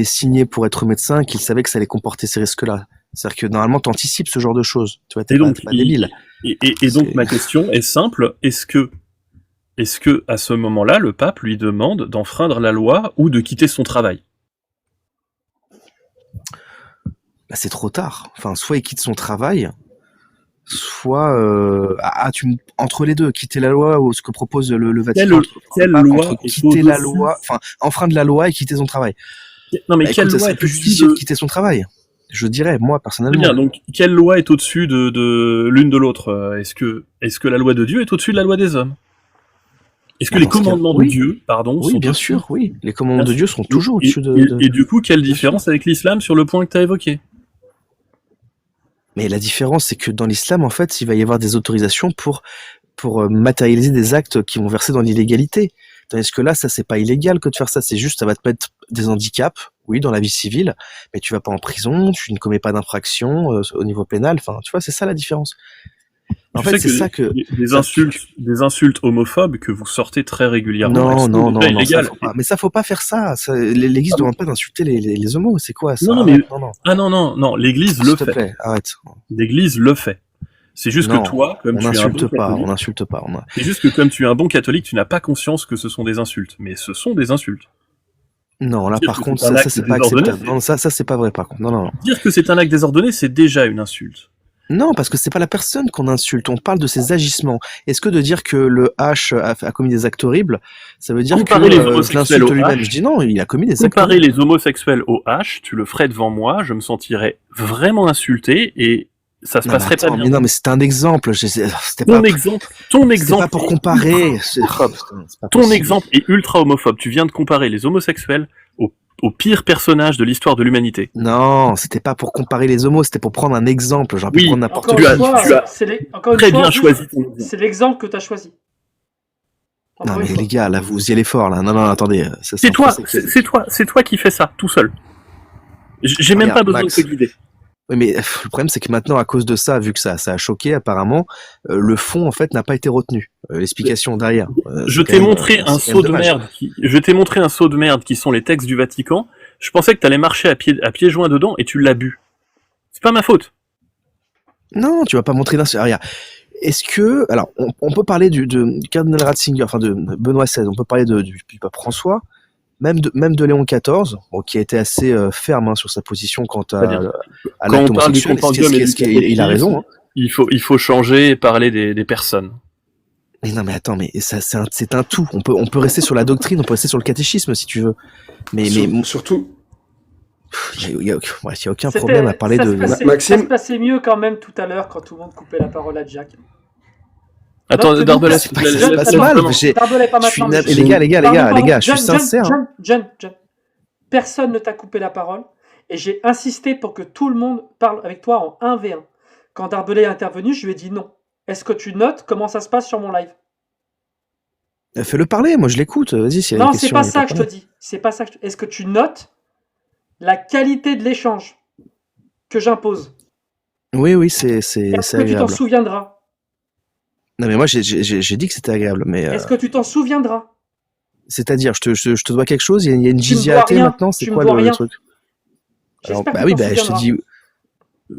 ait signé pour être médecin, qu'il savait que ça allait comporter ces risques-là. C'est-à-dire que normalement, t'anticipes ce genre de choses. Tu vois, Et donc, t'es pas débile. et donc C'est- ma question est simple, est-ce que à ce moment-là, le pape lui demande d'enfreindre la loi ou de quitter son travail? Bah, c'est trop tard. Enfin, soit il quitte son travail, soit entre les deux, quitter la loi ou ce que propose le Vatican, Quelle le pape, loi entre est quitter la au-dessus? loi, enfin enfreindre la loi et quitter son travail. Non, mais Bah, quelle écoute, ça loi serait est plus au-dessus judicieux de de... quitter son travail. Je dirais, moi, Très personnellement. bien, donc quelle loi est au-dessus de l'une de l'autre? Est-ce que la loi de Dieu est au-dessus de la loi des hommes? Est-ce que Bah, les dans ce cas, commandements de oui. Dieu, pardon, Oui, sont bien au-dessus? sûr, oui. Les commandements Bien de sûr. Dieu seront toujours Et, au-dessus de... et du coup, quelle Bien sûr. différence avec l'islam sur le point que tu as évoqué? Mais la différence, c'est que dans l'islam, en fait, il va y avoir des autorisations pour matérialiser des actes qui vont verser dans l'illégalité. Tandis que là, ça, c'est pas illégal que de faire ça. C'est juste, ça va te mettre des handicaps, oui, dans la vie civile, mais tu vas pas en prison, tu ne commets pas d'infraction au niveau pénal. Enfin, tu vois, c'est ça la différence. En Tu fait, sais c'est que ça que... ça- des insultes homophobes que vous sortez très régulièrement, elles Non, sont non, déjà non, non, ça illégales. faut pas. Mais ça faut pas faire ça. L'Église Ah ne bon? demande pas d'insulter les homos. C'est quoi ça? Non, mais Arrête, non, non. ah non, l'Église le S'il te fait. plaît, arrête. L'Église le fait. C'est juste que Non, toi, comme on tu es un bon n'insulte pas, catholique, on n'insulte pas. c'est juste que comme tu es un bon catholique, tu n'as pas conscience que ce sont des insultes. Mais ce sont des insultes. Non, là Dire par que contre, c'est un ça acte c'est pas désordonné, acceptable. Non, ça c'est pas vrai par contre. Non, non, non. dire que c'est un acte désordonné, c'est déjà une insulte. Non, parce que c'est pas la personne qu'on insulte, on parle de ses agissements. Est-ce que de dire que le H a commis des actes horribles, ça veut dire Comparer les que je homosexuels l'insulte au lui-même? H, Je dis non, il a commis des actes comparer horribles. les homosexuels au H, tu le ferais devant moi, je me sentirais vraiment insulté et ça se Non, mais passerait pas attends, bien. mais non, mais c'était un exemple. C'était Ton pas, exemple c'était pas pour comparer. C'est pas ton possible. exemple est ultra homophobe. Tu viens de comparer les homosexuels au pire personnage de l'histoire de l'humanité. Non, c'était pas pour comparer les homos, c'était pour prendre un exemple. J'aurais pu Oui, prendre n'importe Encore Tu quoi. une as- fois, tu as encore une très fois, bien juste, choisi ton exemple. c'est l'exemple que tu as choisi. Encore Non, une mais fois. les gars, là, vous y allez fort, là. Non, non, attendez. Ça, C'est un toi, procès qui- c'est toi qui fais ça, tout seul. J'ai même Regarde, pas besoin Max. de te guider. Oui, mais le problème, c'est que maintenant, à cause de ça, vu que ça a choqué, apparemment, le fond, en fait, n'a pas été retenu. L'explication derrière. Je t'ai montré un seau de merde. Je t'ai montré un seau de merde qui sont les textes du Vatican. Je pensais que t'allais marcher à pieds joints dedans et tu l'as bu. C'est pas ma faute. Non, tu vas pas montrer d'un seul. Regarde. Est-ce que, alors, on peut parler du cardinal Ratzinger, enfin de Benoît XVI, on peut parler du pape François, même de Léon XIV, bon, qui a été assez ferme hein, sur sa position quant à C'est-à-dire, l'acte quand on parle du homosexuel. compendium et du Il a raison. Hein. il faut changer et parler des personnes. Mais non, mais attends, mais ça, c'est un tout. On peut rester sur la doctrine, on peut rester sur le catéchisme si tu veux. Mais Surtout, il y a aucun problème à parler ça de. se passait, Maxime. ça se passait mieux quand même tout à l'heure quand tout le monde coupait la parole à Jack. Attends, Note- Darbellet, note- s'il te plaît, Ça se passe laisse-le mal. vraiment. Darbellet, pas Je suis maintenant. les gars, Pardon, je suis John, sincère. John. Personne ne t'a coupé la parole et j'ai insisté pour que tout le monde parle avec toi en 1v1. Quand Darbellet est intervenu, je lui ai dit non. Est-ce que tu notes comment ça se passe sur mon live? Fais-le parler, moi je l'écoute. Vas-y, s'il y a Non, des c'est questions. pas il y a ça pas que de je te dis. C'est pas ça que Est-ce que tu notes la qualité de l'échange que j'impose? problème. Oui, c'est Est-ce que tu t'en agréable. souviendras? Non, mais moi j'ai dit que c'était agréable, mais Est-ce que tu t'en souviendras? c'est-à-dire, je te dois quelque chose. Il y a une Tu me jizya dois à thé rien, maintenant. C'est tu me quoi dois le rien. truc? Alors, J'espère bah que oui, tu t'en bah je te souviendras. dis.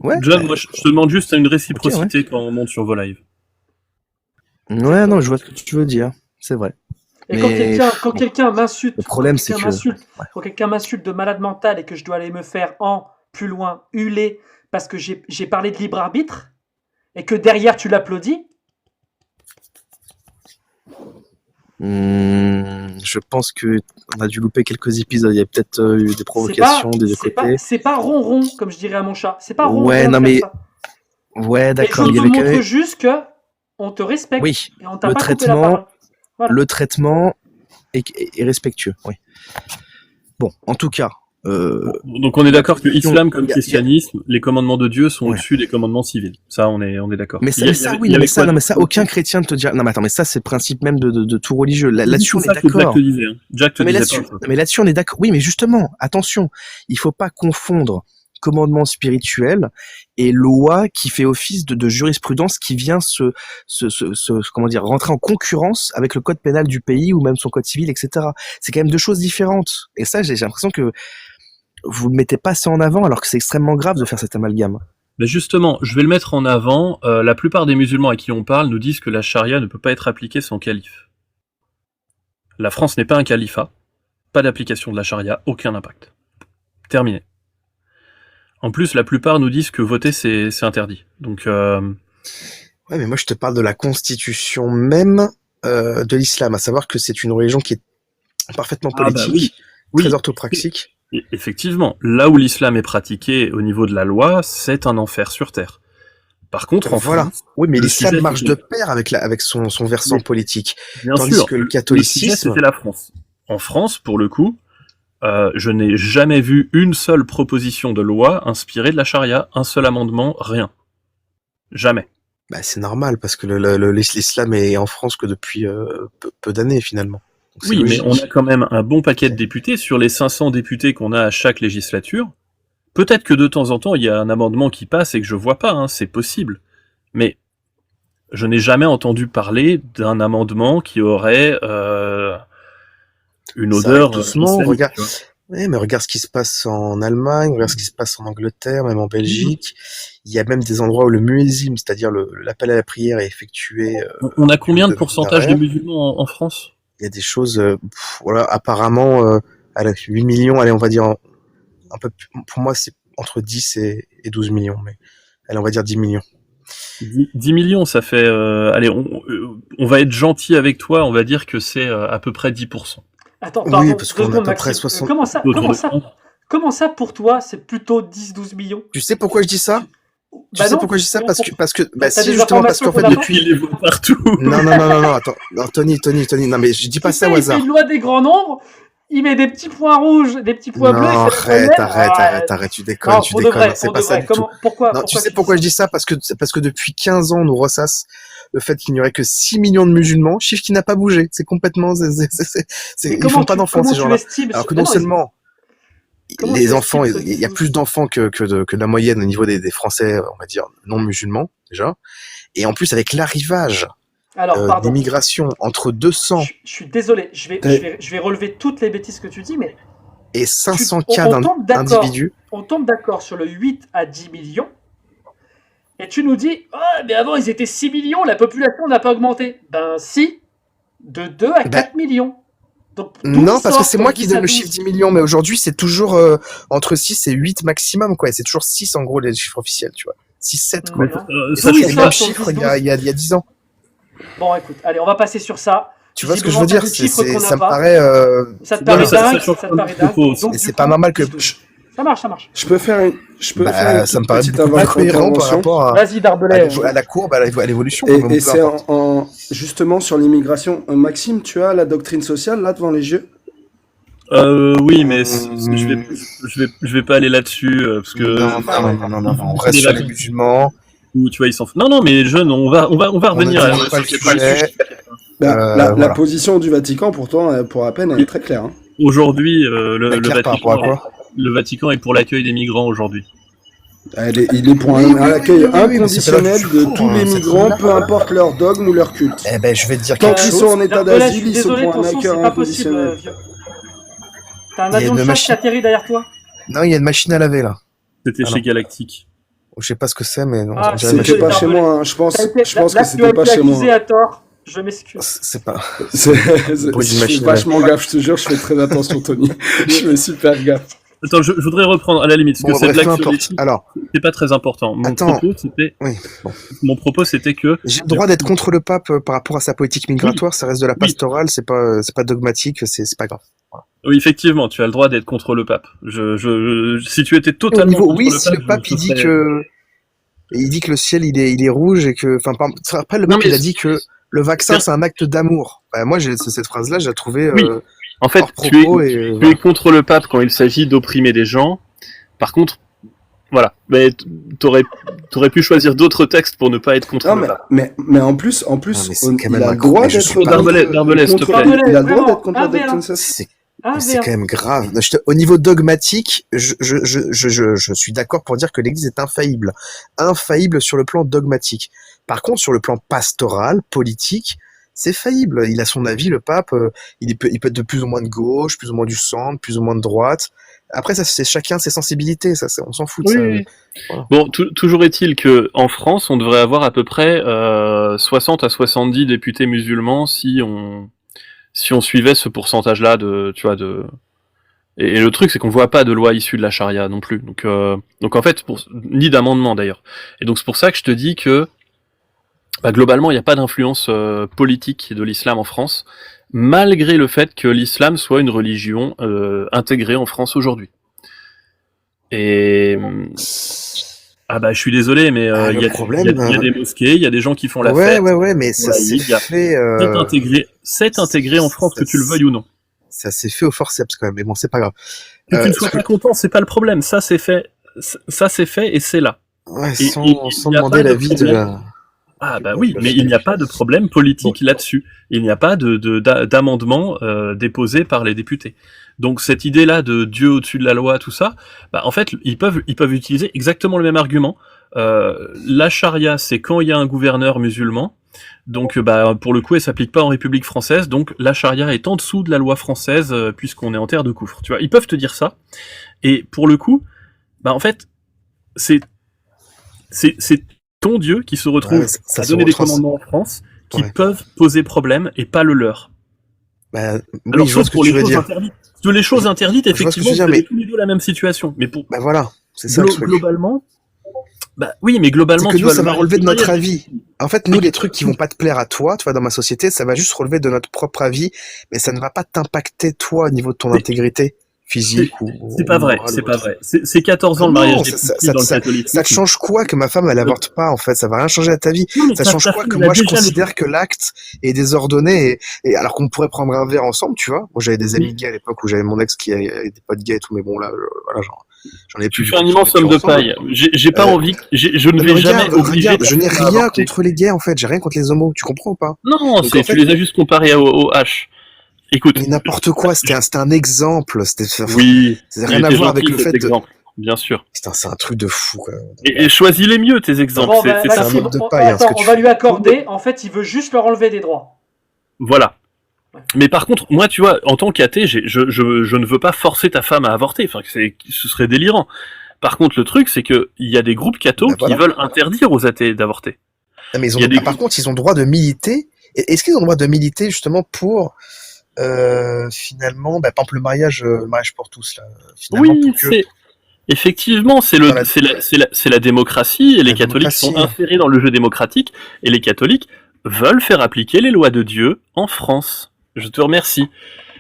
Ouais. John, moi, je te demande juste une réciprocité quand on monte sur vos lives. Ouais, non, je vois ce que tu veux dire. C'est vrai. Et quand Mais quelqu'un m'insulte, le problème, c'est que quand quelqu'un m'insulte de malade mental et que je dois aller me faire plus loin huler parce que j'ai parlé de libre arbitre et que derrière tu l'applaudis, je pense que on a dû louper quelques épisodes. Il y a peut-être eu des provocations des deux côtés. c'est pas ronron comme je dirais à mon chat. C'est pas ronron. Ouais, de non, faire mais- ça. Ouais, Et d'accord. je Il y te avait quand montre même. juste que on te respecte Oui, et on t'a le pas coupé la traitement- parole. Voilà. le traitement est respectueux. Oui. Bon, en tout cas. Donc on est d'accord que islam comme y a- christianisme, les commandements de Dieu sont Ouais. au-dessus des commandements civils. Ça, on est d'accord. Mais ça, Il y a- mais ça, il y oui, avait mais ça, quoi non, mais ça, aucun chrétien ne te dira. Non, mais attends, mais ça, c'est le principe même de tout religieux. Là-dessus, on C'est est ça que Jack d'accord. te disait. Hein. Jack te Mais disait là-dessus, pas ça. mais là-dessus, on est d'accord. Oui, mais justement, attention, il faut pas confondre commandement spirituel et loi qui fait office de jurisprudence qui vient comment dire, rentrer en concurrence avec le code pénal du pays ou même son code civil, etc. C'est quand même deux choses différentes. Et ça, j'ai l'impression que vous ne mettez pas assez en avant alors que c'est extrêmement grave de faire cet amalgame. Mais justement, je vais le mettre en avant. La plupart des musulmans à qui on parle nous disent que la charia ne peut pas être appliquée sans calife. La France n'est pas un califat. Pas d'application de la charia, aucun impact. Terminé. En plus, la plupart nous disent que voter, c'est interdit. Donc, Ouais, mais moi je te parle de la constitution même de l'islam, à savoir que c'est une religion qui est parfaitement politique, oui. très orthopraxique. Effectivement, là où l'islam est pratiqué au niveau de la loi, c'est un enfer sur terre. Par contre, en France, oui, mais le l'islam sujet, marche de pair avec son versant politique, bien tandis sûr, que le sujet, catholicisme, c'était la France. En France, pour le coup, je n'ai jamais vu une seule proposition de loi inspirée de la charia, un seul amendement, rien. Jamais. bah, c'est normal parce que l'islam est en France que depuis peu d'années finalement. Donc, c'est Oui, mais logique. on a quand même un bon paquet de députés sur les 500 députés qu'on a à chaque législature. Peut-être que de temps en temps, il y a un amendement qui passe et que je vois pas, hein, c'est possible. Mais je n'ai jamais entendu parler d'un amendement qui aurait une Ça odeur arrive doucement, islamique, regarde. tu vois. Ouais, mais regarde ce qui se passe en Allemagne, regarde ce qui se passe en Angleterre, même en Belgique. Il y a même des endroits où le muezzin, c'est-à-dire l'appel à la prière, est effectué. On a combien de de pourcentage de funéraires. musulmans en France? Il y a des choses, voilà, apparemment, allez, 8 millions, allez, on va dire, un peu plus, pour moi, c'est entre 10 et 12 millions, mais allez, on va dire 10 millions. 10 millions, ça fait... allez, on va être gentil avec toi, on va dire que c'est à peu près 10%. Attends, Oui, pardon, parce 2 qu'on a à secondes, peu près Maxime. 60. Comment ça, pour toi, c'est plutôt 10-12 millions? Tu sais pourquoi je dis ça? Tu Bah sais non, pourquoi je dis ça? pour- Parce que, bah t'as si, des justement, parce informations qu'en fait, qu'on a pas. depuis, Il les voit partout. non, attends, non, Tony, non, mais je dis pas Tu ça sais, au il fait hasard. une loi des grands nombres, il met des petits points rouges, des petits points bleus, Non, et c'est le problème. arrête, tu Non, déconnes, pour de vrai, c'est pour pas de ça vrai. du tout. Pourquoi Non, tu sais dis pourquoi ça? je dis ça? Parce que depuis 15 ans, on nous ressasse le fait qu'il n'y aurait que 6 millions de musulmans, chiffre qui n'a pas bougé. C'est complètement, Mais ils font pas d'enfants, ces gens-là. estimes Alors que Mais non non, seulement, comment les tu enfants, estimes il y a plus d'enfants que de la moyenne au niveau des Français, on va dire, non musulmans, déjà. Et en plus, avec l'arrivage Alors, pardon, d'immigration entre 200 je suis désolé, je vais relever toutes les bêtises que tu dis, mais et 500 on cas tombe d'accord. d'individus, On tombe d'accord sur le 8 à 10 millions, et tu nous dis, oh, mais avant ils étaient 6 millions, la population n'a pas augmenté. Ben si, de 2 à 4 millions. Donc, d'où non, il parce que sort c'est ton moi qui 10 à donne le 12? chiffre 10 millions, mais aujourd'hui, c'est toujours entre 6 et 8 maximum, quoi. Et c'est toujours 6, en gros, les chiffres officiels, tu vois. 6, 7, quoi. Non. Et Ça, D'où c'est il le sort même ton chiffre 10, il y a 10 ans. Bon, écoute, allez, on va passer sur ça. Tu vois ce que je veux dire? Visiblement, t'as des chiffres qu'on n'a Ça me pas. paraît... Ça te c'est paraît bien, dingue, change ça te pas paraît de dingue. propos. Donc, Et du c'est coup, pas normal que... 10-12. Ça marche. Je peux faire une ça me toute paraît petite beaucoup plus cohérent par intervention. rapport Vas-y, Darbelay. à la courbe, à l'évolution. Et comme peu c'est importe. justement sur l'immigration. Maxime, tu as la doctrine sociale là devant les yeux? Oui, mais je vais pas aller là-dessus parce que Non, on reste sur les musulmans. ou tu vois ils s'en foutent. Non, mais jeune, on va revenir ne à dévoile pas le sujet. sujet. La Voilà. position du Vatican, pourtant, pour à peine, elle est très claire. Hein. Aujourd'hui, Claire par rapport à quoi? le Vatican est pour l'accueil des migrants aujourd'hui. Il est pour un accueil inconditionnel oui, de tous les migrants, peu importe leur dogme ou leur culte. Eh ben, je vais te dire Tant quelque qu'ils chose. sont en état Darbelay, je d'asile, suis ils sont désolé, pour ton un son, accueil c'est pas possible, inconditionnel. vieux. T'as un Il y a avion une de chasse qui machine. atterrit derrière toi? Non, il y a une machine à laver, là. C'était Ah chez non. Galactique. Je sais pas ce que c'est, mais non, Ah, on dirait une C'était machine. pas chez moi, hein. Je pense Là, que c'était pas tu as chez été accusé moi. à tort. Je m'excuse. C'est pas... Je Bruit d'une fais machine à vachement gaffe, je te jure, je fais très attention, Tony. Je fais super gaffe. Attends, je voudrais reprendre à la limite parce Bon, que cette bref, peu blague sur les importe. Alors, c'est pas très important. Attends. Oui, bon. Mon propos c'était que J'ai le droit d'être contre le pape par rapport à sa politique migratoire, ça reste de la pastorale, c'est pas dogmatique, c'est pas grave. oui, effectivement, tu as le droit d'être contre le pape. Si tu étais totalement contre Oui, le si pape, le pape je il dit serais- que le ciel il est rouge et que, enfin, après le Non, pape mais il a dit que le vaccin c'est un acte d'amour. Bah, moi cette phrase-là, je la trouvais Oui. En fait, hors propos et tu es contre le pape quand il s'agit d'opprimer des gens. Par contre, voilà. Mais t'aurais pu choisir d'autres textes pour ne pas être contre Non, le pape. mais en plus, mais c'est quand il même a un le droit con, mais je d'être suis pas- Darbelay, s'il te contre- plaît. il a le droit Vraiment, d'être contre la un verre. doctrine sociale. Ah, Mais c'est merde. quand même grave. Au niveau dogmatique, je suis d'accord pour dire que l'Église est infaillible. Infaillible sur le plan dogmatique. Par contre, sur le plan pastoral, politique, c'est faillible. Il a son avis, le pape. Il peut être de plus ou moins de gauche, plus ou moins du centre, plus ou moins de droite. Après, ça, c'est chacun ses sensibilités. Ça, on s'en fout de Oui, ça. oui. Voilà. Bon, toujours est-il que en France, on devrait avoir à peu près 60 à 70 députés musulmans si on suivait ce pourcentage-là tu vois, et le truc, c'est qu'on voit pas de loi issue de la charia non plus. Donc en fait, ni d'amendement d'ailleurs. Et donc c'est pour ça que je te dis que globalement, il n'y a pas d'influence politique de l'islam en France, malgré le fait que l'islam soit une religion intégrée en France aujourd'hui. Et je suis désolé, mais il y a des mosquées, il y a des gens qui font la fête. Ouais, mais ça s'est fait. C'est intégré en France, que tu le veuilles ou non. Ça s'est fait au forceps quand même, mais bon, c'est pas grave. Que tu ne sois pas content, c'est pas le problème. Ça c'est fait et c'est là. Ouais, Et sans demander l'avis de la. Oui, mais il n'y a pas de problème politique là-dessus. Il n'y a pas d'amendement déposé par les députés. Donc cette idée-là de Dieu au-dessus de la loi, tout ça, en fait, ils peuvent utiliser exactement le même argument. La charia, c'est quand il y a un gouverneur musulman. Donc pour le coup, elle s'applique pas en République française. Donc la charia est en dessous de la loi française puisqu'on est en terre de coufre. Tu vois, ils peuvent te dire ça. Et pour le coup, en fait, c'est ton Dieu qui se retrouve à donner des commandements en France qui peuvent poser problème et pas le leur. Alors, sauf pour les choses interdites. Les choses interdites, effectivement, vous avez tous les deux la même situation. Mais pour voilà, c'est ça le truc. Globalement, oui, mais globalement, c'est que nous, ça va relever de notre avis. En fait, nous, les trucs qui vont pas te plaire à toi, tu vois, dans ma société, ça va juste relever de notre propre avis, mais ça ne va pas t'impacter toi au niveau de ton intégrité physique c'est pas vrai, c'est pas vrai. C'est 14 ans le mariage dans le catholique. Ça change quoi que ma femme elle avorte pas en fait, ça va rien changer à ta vie. Ça change quoi que moi je considère que l'acte est désordonné et alors qu'on pourrait prendre un verre ensemble, tu vois. Moi j'avais des amis gays à l'époque où j'avais mon ex qui avait des potes gays et tout, mais bon là voilà j'en ai plus. Tu fais un immense homme de paille. J'ai pas envie, je ne vais jamais obliger. Je n'ai rien contre les gays en fait, j'ai rien contre les homos, tu comprends ou pas? Non, tu les as juste comparés au H. Écoute, mais n'importe quoi, c'était un exemple. Oui, ça n'a rien à voir avec le fait exemple, bien sûr. C'est un truc de fou. Quoi. Et choisis les mieux tes exemples. Bon, c'est un mode de paille. Attends, on va lui accorder. En fait, il veut juste leur enlever des droits. Voilà. Mais par contre, moi, tu vois, en tant qu'athée, je ne veux pas forcer ta femme à avorter. Enfin, ce serait délirant. Par contre, le truc, c'est que il y a des groupes cathos qui veulent interdire aux athées d'avorter. Non, mais par contre, ils ont le droit de militer. Est-ce qu'ils ont le droit de militer justement pour finalement, par exemple le mariage pour tous là. Finalement, effectivement, c'est la démocratie et les catholiques sont insérés dans le jeu démocratique et les catholiques veulent faire appliquer les lois de Dieu en France. Je te remercie.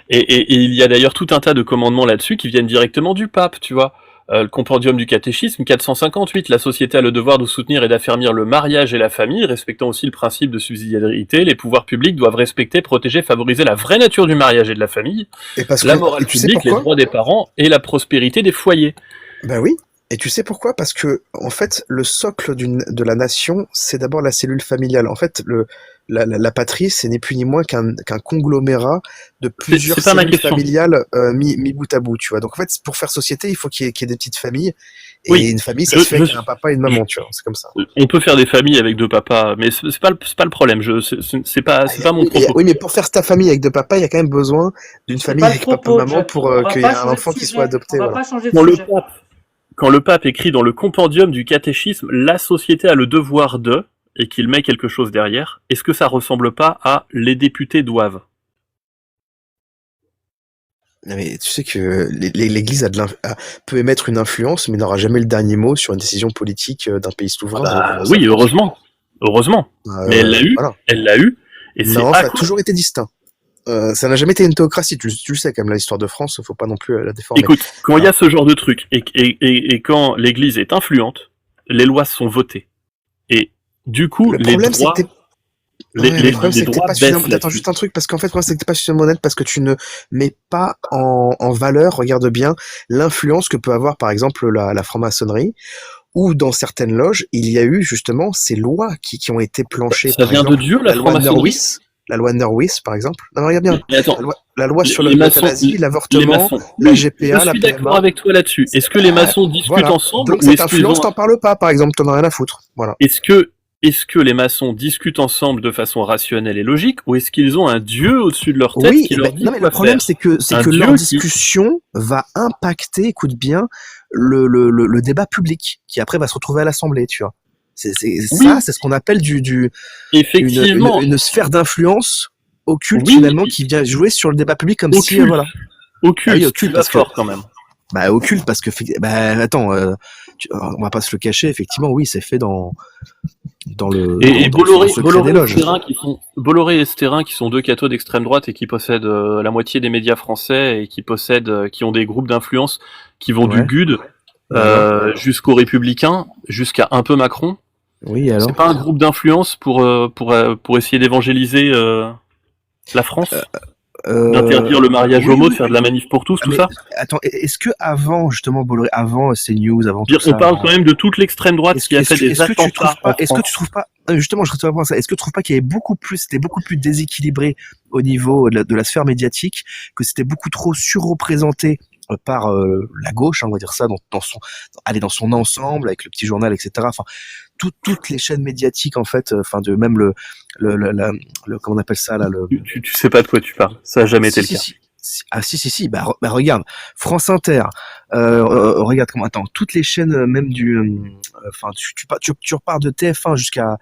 Et il y a d'ailleurs tout un tas de commandements là-dessus qui viennent directement du pape, tu vois. Le compendium du catéchisme 458, la société a le devoir de soutenir et d'affermir le mariage et la famille, respectant aussi le principe de subsidiarité. Les pouvoirs publics doivent respecter, protéger, favoriser la vraie nature du mariage et de la famille, la morale publique, les droits des parents et la prospérité des foyers. Oui. Et tu sais pourquoi? Parce que, en fait, le socle de la nation, c'est d'abord la cellule familiale. En fait, la patrie, c'est ni plus ni moins qu'un conglomérat de plusieurs cellules familiales mis bout à bout, tu vois. Donc, en fait, pour faire société, il faut qu'il y ait des petites familles. Et une famille, ça se fait avec un papa et une maman, tu vois. C'est comme ça. On peut faire des familles avec deux papas, mais c'est pas le problème. C'est pas mon propos. Oui, mais pour faire ta famille avec deux papas, il y a quand même besoin d'une famille avec papa et maman pour qu'il y ait un enfant qui soit adopté. On va pas changer de sujet. Quand le pape écrit dans le compendium du catéchisme « La société a le devoir de » et qu'il met quelque chose derrière, est-ce que ça ressemble pas à « Les députés doivent » ? Mais tu sais que l'Église peut émettre une influence, mais n'aura jamais le dernier mot sur une décision politique d'un pays souverain. Oui, heureusement. Mais elle l'a eu, et c'est ça a toujours été distinct. Ça n'a jamais été une théocratie, tu le sais quand même, l'histoire de France, faut pas non plus la déformer. Écoute, quand il y a ce genre de truc, et quand l'Église est influente, les lois sont votées. Et du coup, les droits... Le problème, c'est que t'es pas suffisamment... Attends, juste un truc, parce qu'en fait, le problème, c'est que t'es pas suffisamment honnête parce que tu ne mets pas en valeur, regarde bien, l'influence que peut avoir, par exemple, la franc-maçonnerie, où dans certaines loges, il y a eu justement ces lois qui ont été planchées. Ça vient de Dieu, la franc-maçonnerie ? La loi Norwis, par exemple. Non, regarde bien. Mais attends, La loi sur les maçons, l'euthanasie, les l'avortement, maçons. la Oui, GPA, je la suis d'accord PMA. avec toi là-dessus. Est-ce que les maçons discutent Voilà. ensemble Donc ou cette est-ce qu'ils influence, ont t'en parles pas, par exemple, t'en as rien à foutre. Voilà. est-ce que les maçons discutent ensemble de façon rationnelle et logique ou est-ce qu'ils ont un dieu au-dessus de leur tête Oui, qui leur dit non mais quoi le problème faire? c'est Un que dieu leur qui discussion va impacter, écoute bien, le débat public qui après va se retrouver à l'Assemblée, tu vois. Ça, oui, c'est ce qu'on appelle effectivement, une sphère d'influence occulte oui, finalement qui vient jouer sur le débat public comme si occulte, voilà. Ah oui, occulte, tu occulte vas parce que fort quand même. occulte parce que attends, on va pas se le cacher, effectivement, oui, c'est fait dans Et dans Bolloré, le secret des loges. Bolloré et Stérin qui sont deux cathos d'extrême droite et qui possèdent la moitié des médias français et qui ont des groupes d'influence qui vont du Ouais. GUD jusqu'aux Républicains, jusqu'à un peu Macron. Oui, alors. C'est pas un groupe d'influence pour essayer d'évangéliser la France, d'interdire le mariage homo, de faire de la manif pour tous, tout mais ça. attends, est-ce que avant justement Bolloré, avant CNews, avant tout On ça, parle quand même de toute l'extrême droite qui a fait des est-ce que tu attentats trouves pas, en est-ce que France. tu trouves pas, justement, je te réponds à ça, est-ce que tu trouves pas qu'il y avait c'était beaucoup plus déséquilibré au niveau de la sphère médiatique, que c'était beaucoup trop surreprésenté par la gauche, on va dire ça, dans son ensemble, avec le petit journal, etc. Enfin, toutes les chaînes médiatiques, en fait, de même le comment on appelle ça là, Tu sais pas de quoi tu parles. Ça a jamais été le cas. Si. Bah, regarde, France Inter. Regarde comment. Attends, toutes les chaînes, même tu repars de TF1 jusqu'à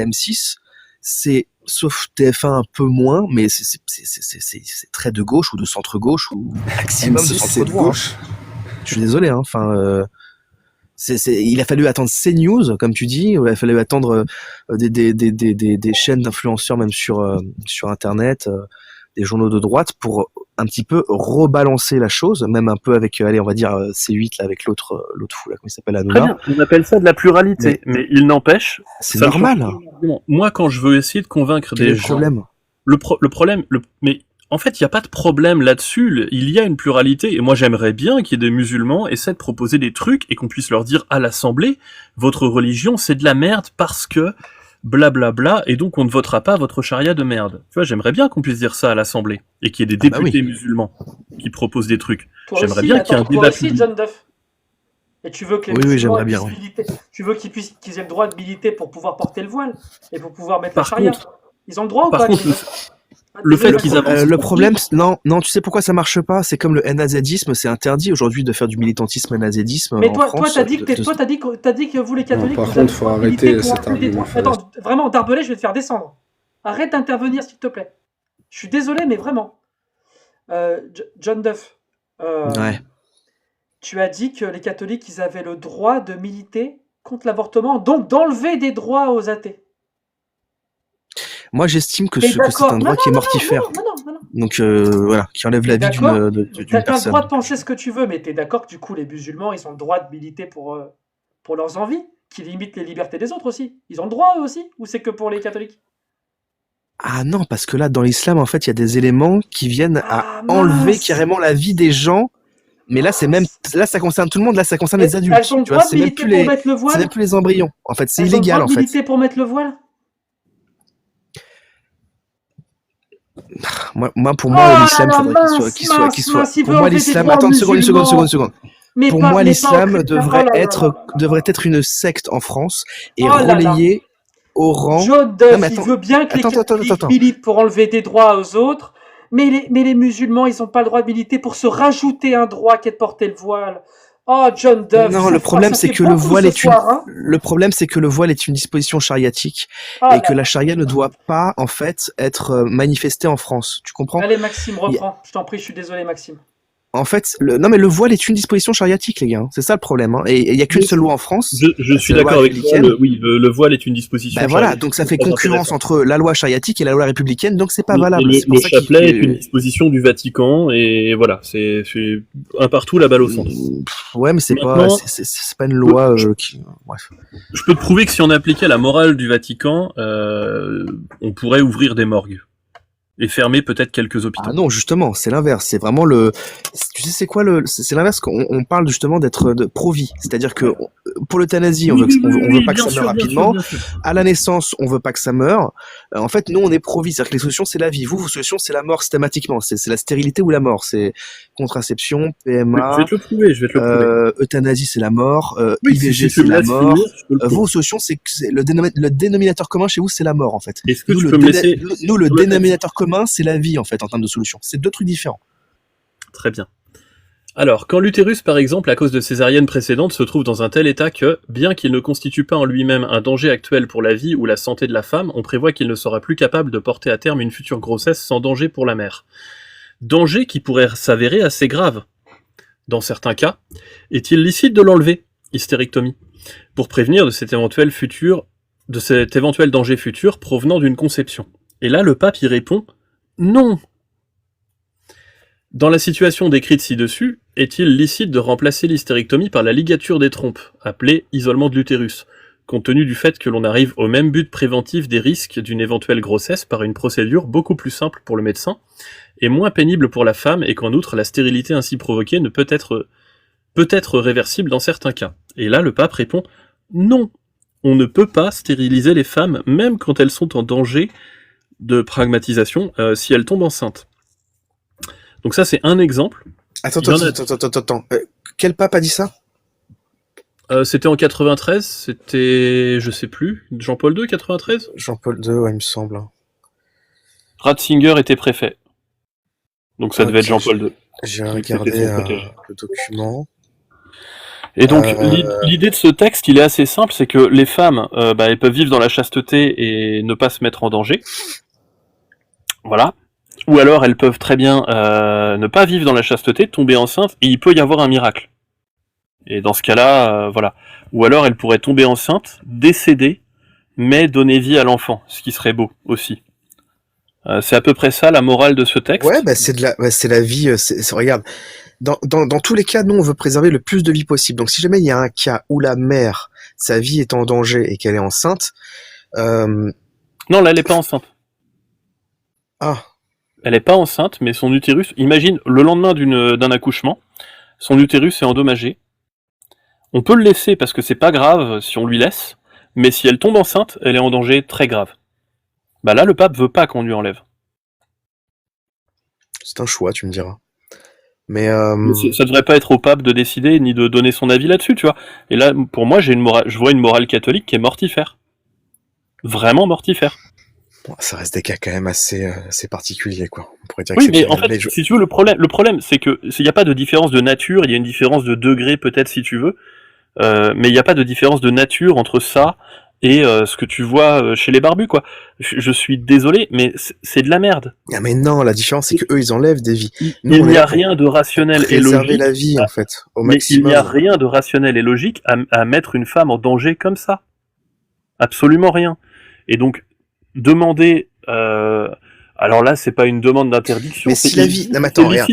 M6. C'est sauf TF1 un peu moins, mais c'est très de gauche ou de centre gauche ou maximum de M6, centre c'est de droit. gauche. Je suis désolé. Il a fallu attendre CNews, comme tu dis. Il a fallu attendre des chaînes d'influenceurs, même sur Internet. Des journaux de droite pour un petit peu rebalancer la chose, même un peu avec, on va dire C8 là, avec l'autre fou là, comment il s'appelle, Très Hanouna. bien, on appelle ça de la pluralité, mais il n'empêche. C'est ça normal. Moi, quand je veux essayer de convaincre Quel est des le gens, problème? le problème, mais en fait, il n'y a pas de problème là-dessus. Il y a une pluralité, et moi, j'aimerais bien qu'il y ait des musulmans essaient de proposer des trucs et qu'on puisse leur dire à l'Assemblée, votre religion, c'est de la merde parce que blablabla, et donc on ne votera pas votre charia de merde. Tu vois, j'aimerais bien qu'on puisse dire ça à l'Assemblée, et qu'il y ait des députés musulmans qui proposent des trucs. J'aimerais bien qu'il y ait un débat aussi, public. John Duff. Et tu veux que les Oui, musulmans j'aimerais bien, puissent militer. Tu veux qu'ils aient le droit de militer pour pouvoir porter le voile et pour pouvoir mettre la Par charia. contre, Ils ont le droit ou par pas contre, le fait qu'ils avancent. Le problème, non, tu sais pourquoi ça marche pas? C'est comme le nazisme, c'est interdit aujourd'hui de faire du militantisme nazisme. Mais en toi, France, t'as dit que vous les catholiques. par vous contre, avez faut milité arrêter pour cet enlever des argument. droits. Attends, vraiment, Darbelé, je vais te faire descendre. Arrête d'intervenir, s'il te plaît. Je suis désolé, mais vraiment. John Duff, Ouais. tu as dit que les catholiques, ils avaient le droit de militer contre l'avortement, donc d'enlever des droits aux athées. Moi, j'estime que T'es c'est un d'accord? droit qui est Non, mortifère. non. Donc voilà, qui enlève la vie D'accord. d'une T'as le personne. droit de penser ce que tu veux, mais t'es d'accord que du coup, les musulmans, ils ont le droit de militer pour leurs envies, qui limitent les libertés des autres aussi. Ils ont le droit, eux aussi? Ou c'est que pour les catholiques? Ah non, parce que là, dans l'islam, en fait, il y a des éléments qui viennent Ah, à enlever mince. carrément la vie des gens. Mais là, là, ça concerne tout le monde. Là, ça concerne les adultes. Elles ont le Tu vois, droit de militer pour mettre le c'est voile? même plus les embryons. En fait, c'est Elles ont le illégal, droit en de fait. militer pour mettre le voile? Moi, pour Oh moi, là l'islam, là, faudrait qu'il soit, mince, il Pour veut moi, enlever des l'islam. droits Attends aux une seconde. musulmans. Mais Pour pas- moi, mais pas aux l'islam chrétiens. devrait Oh là là. être une secte en France et Oh là là. relayée au rang. John Non, Duff, mais il attends. veut bien que les Attends. catholiques militent pour enlever des droits aux autres, mais les musulmans, ils n'ont pas le droit de militer pour se rajouter un droit qui est de porter le voile. Oh, John Duff. Non, ça le problème, ça c'est fait que le beaucoup voile ce est soir, hein. le problème, c'est que le voile est une disposition chariatique Oh et là que là. la charia ne doit pas, en fait, être manifestée en France. Tu comprends? Allez, Maxime, reprends. Je t'en prie, je suis désolé, Maxime. En fait, non, mais le voile est une disposition chariatique, les gars. C'est ça le problème. Hein. Et il y a qu'une seule loi en France. Je suis c'est la loi d'accord avec toi. républicaine. Le voile est une disposition. Ben voilà, chariatique. donc ça fait C'est très concurrence intéressant. entre la loi chariatique et la loi républicaine, donc c'est pas Et valable. C'est le pour ça chapelet est une disposition du Vatican et voilà, c'est un partout la balle au centre. Ouais, mais c'est Maintenant- pas une loi qui. Bref. Je peux te prouver que si on appliquait la morale du Vatican, on pourrait ouvrir des morgues et fermer peut-être quelques hôpitaux. Ah non, justement, c'est l'inverse. C'est vraiment tu Tu sais, c'est quoi c'est l'inverse on parle justement d'être pro-vie. C'est-à-dire que pour l'euthanasie, on veut pas que ça meure rapidement. Bien sûr. À la naissance, on veut pas que ça meure. En fait, nous, on est pro-vie. C'est-à-dire que les solutions, c'est la vie. Vos solutions, c'est la mort systématiquement. C'est la stérilité ou la mort. C'est contraception, PMA. Je vais te le prouver. Euthanasie, c'est la mort. Oui, IVG, si tu c'est me la laisses mort. finir, je peux le prouver. Vos solutions, c'est le dénominateur commun chez vous, c'est la mort, en fait. Est-ce que Nous, tu le peux me laisser... nous, le dénominateur commun, c'est la vie, en fait, en termes de solutions. C'est deux trucs différents. Très bien. Alors, quand l'utérus, par exemple, à cause de césarienne précédente, se trouve dans un tel état que, bien qu'il ne constitue pas en lui-même un danger actuel pour la vie ou la santé de la femme, on prévoit qu'il ne sera plus capable de porter à terme une future grossesse sans danger pour la mère. Danger qui pourrait s'avérer assez grave. Dans certains cas, est-il licite de l'enlever, hystérectomie, pour prévenir de cet éventuel danger futur provenant d'une conception? Et là, le pape y répond « Non ». Dans la situation décrite ci-dessus, est-il licite de remplacer l'hystérectomie par la ligature des trompes, appelée isolement de l'utérus, compte tenu du fait que l'on arrive au même but préventif des risques d'une éventuelle grossesse par une procédure beaucoup plus simple pour le médecin, et moins pénible pour la femme, et qu'en outre la stérilité ainsi provoquée ne peut être réversible dans certains cas. Et là, le pape répond « Non, on ne peut pas stériliser les femmes, même quand elles sont en danger de pragmatisation, si elles tombent enceintes. » Donc ça, c'est un exemple. Attends. Quel pape a dit ça? C'était en 93, c'était, je sais plus, Jean-Paul II, 93? Jean-Paul II, ouais, il me semble. Ratzinger était préfet. Donc ça devait être Jean-Paul II. J'ai regardé le document. Et donc, l'idée de ce texte, il est assez simple, c'est que les femmes, elles peuvent vivre dans la chasteté et ne pas se mettre en danger. Voilà. Ou alors elles peuvent très bien ne pas vivre dans la chasteté, tomber enceinte, et il peut y avoir un miracle. Et dans ce cas-là, voilà. Ou alors elles pourraient tomber enceinte, décéder, mais donner vie à l'enfant, ce qui serait beau aussi. C'est à peu près ça la morale de ce texte. Ouais, c'est la vie. Regarde, dans tous les cas, nous on veut préserver le plus de vie possible. Donc si jamais il y a un cas où la mère, sa vie est en danger et qu'elle est enceinte, non, là elle est pas enceinte. Ah. Elle est pas enceinte, mais son utérus, imagine, le lendemain d'un accouchement, son utérus est endommagé. On peut le laisser parce que c'est pas grave si on lui laisse, mais si elle tombe enceinte, elle est en danger très grave. Bah là, le pape veut pas qu'on lui enlève. C'est un choix, tu me diras. Mais ça devrait pas être au pape de décider, ni de donner son avis là-dessus, tu vois. Et là, pour moi, je vois une morale catholique qui est mortifère. Vraiment mortifère. Bon, ça reste des cas quand même assez particuliers, quoi. On pourrait dire oui, mais en fait, si tu veux, le problème, c'est que il n'y a pas de différence de nature, il y a une différence de degré peut-être si tu veux, mais il n'y a pas de différence de nature entre ça et ce que tu vois chez les barbus, quoi. Je suis désolé, mais c'est de la merde. Ah mais non, la différence c'est que eux ils enlèvent des vies. Nous, il n'y a rien de rationnel et logique. Préserver la vie en fait, au mais maximum. Il n'y a rien de rationnel et logique à mettre une femme en danger comme ça. Absolument rien. Et donc demander, alors là, c'est pas une demande d'interdiction. Mais si la vie, non mais attends, regarde.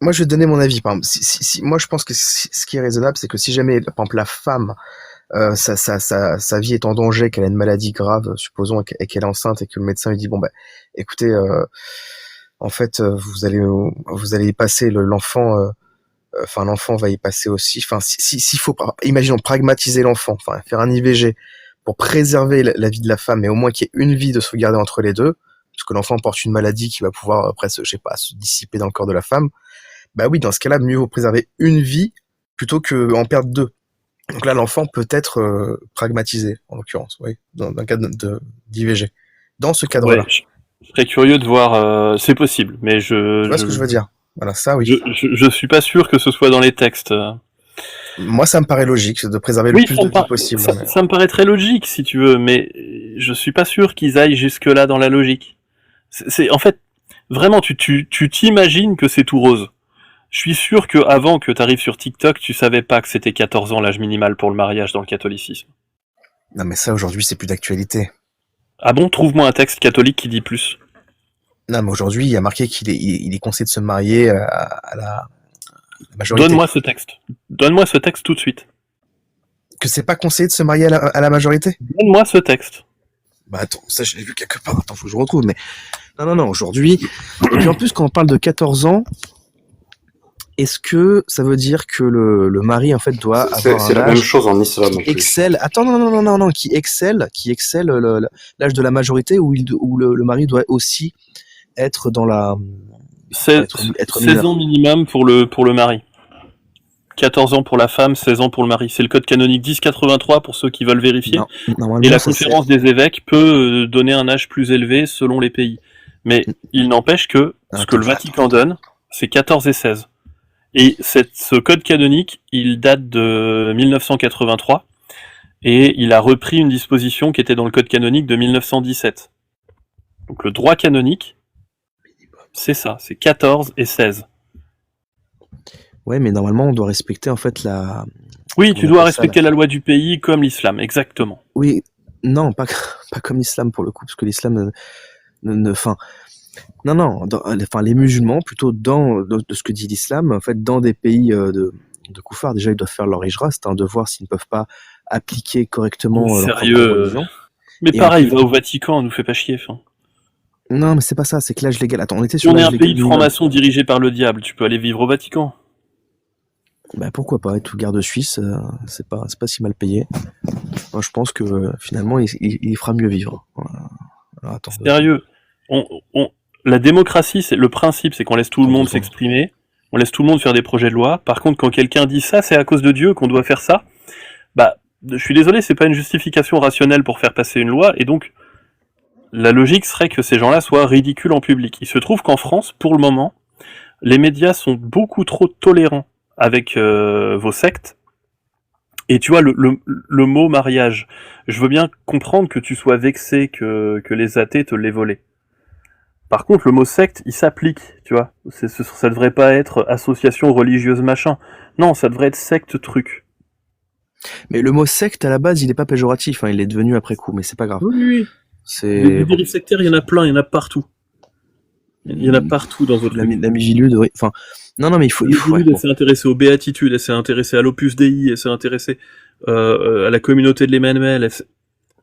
Moi, je vais te donner mon avis. Par exemple, moi, je pense que ce qui est raisonnable, c'est que si jamais, par exemple, la femme, sa vie est en danger, qu'elle a une maladie grave, supposons, et qu'elle est enceinte, et que le médecin lui dit, bon, bah, écoutez, en fait, vous allez y passer l'enfant, l'enfant va y passer aussi. Enfin, s'il faut, imaginons, pragmatiser l'enfant, enfin, faire un IVG, pour préserver la vie de la femme, mais au moins qu'il y ait une vie de sauvegarder entre les deux, parce que l'enfant porte une maladie qui va pouvoir après se dissiper dans le corps de la femme, bah oui, dans ce cas-là, mieux vaut préserver une vie plutôt que en perdre deux. Donc là, l'enfant peut être pragmatisé, en l'occurrence, oui, dans un cas d'IVG. Dans ce cadre-là. Ouais, je serais curieux de voir, c'est possible, mais tu vois ce que je veux dire. Voilà, ça, oui. Je suis pas sûr que ce soit dans les textes. Moi, ça me paraît logique de préserver le plus de vie possible. Ça me paraît très logique, si tu veux, mais je suis pas sûr qu'ils aillent jusque-là dans la logique. En fait, vraiment, tu t'imagines que c'est tout rose. Je suis sûr que avant que t'arrives sur TikTok, tu savais pas que c'était 14 ans l'âge minimal pour le mariage dans le catholicisme. Non, mais ça, aujourd'hui, c'est plus d'actualité. Ah bon? Trouve-moi un texte catholique qui dit plus. Non, mais aujourd'hui, il y a marqué qu'il est conseillé de se marier à la majorité. Donne-moi ce texte. Donne-moi ce texte tout de suite. Que c'est pas conseillé de se marier à la majorité? Donne-moi ce texte. Bah attends, ça je l'ai vu quelque part. Attends, faut que je retrouve. Mais non, aujourd'hui. Et puis en plus, quand on parle de 14 ans, est-ce que ça veut dire que le mari en fait doit avoir C'est un la même âge chose en islam. en qui plus. excelle? Attends, non, qui excelle l'âge de la majorité, où le mari doit aussi être dans la 16, être 16 mineur. ans minimum pour le mari. 14 ans pour la femme, 16 ans pour le mari. C'est le code canonique 1083 pour ceux qui veulent vérifier. Non, normalement, Et la ça, c'est- conférence des évêques peut donner un âge plus élevé selon les pays. Mais il n'empêche que ce que le Vatican donne, c'est 14 et 16. Et ce code canonique, il date de 1983 et il a repris une disposition qui était dans le code canonique de 1917. Donc le droit canonique, c'est ça, c'est 14 et 16. Ouais, mais normalement, on doit respecter en fait la. Oui, On tu dois appelle ça, respecter la loi du pays comme l'islam, exactement. Oui, non, pas pas comme l'islam pour le coup, parce que l'islam enfin, non, enfin les musulmans plutôt de ce que dit l'islam, en fait, dans des pays de koufars, déjà ils doivent faire leur hijra, c'est un devoir s'ils ne peuvent pas appliquer correctement leur propre Sérieux. religion. Mais Et pareil, en plus- va au Vatican, nous fait pas chier. Fin. Non, mais c'est pas ça, c'est que l'âge légal. Attends, on était Si sur on est l'âge un légal pays de minimum. francs-maçons dirigé par le diable, tu peux aller vivre au Vatican. Bah pourquoi pas, être tout garde suisse, c'est pas si mal payé. Moi je pense que finalement il fera mieux vivre. Alors, attends, Sérieux. La démocratie, c'est le principe, c'est qu'on laisse tout le monde s'exprimer, on laisse tout le monde faire des projets de loi. Par contre, quand quelqu'un dit ça, c'est à cause de Dieu qu'on doit faire ça. Bah, je suis désolé, c'est pas une justification rationnelle pour faire passer une loi, et donc la logique serait que ces gens-là soient ridicules en public. Il se trouve qu'en France, pour le moment, les médias sont beaucoup trop tolérants avec vos sectes. Et tu vois, le mot mariage, je veux bien comprendre que tu sois vexé que les athées te l'aient volé. Par contre, le mot secte, il s'applique, tu vois. Ça devrait pas être association religieuse machin. Non, ça devrait être secte truc. Mais le mot secte à la base il est pas péjoratif, hein, il est devenu après coup, mais c'est pas grave. Oui. C'est Les dérives sectaires, il y en a plein, il y en a partout. Il y en a partout dans votre la Mivilude, oui. Enfin, non, mais il faut. Elle Bon. s'est intéressée aux béatitudes, elle s'est intéressée à l'Opus Dei, elle s'est intéressée à la communauté de l'Emmanuel.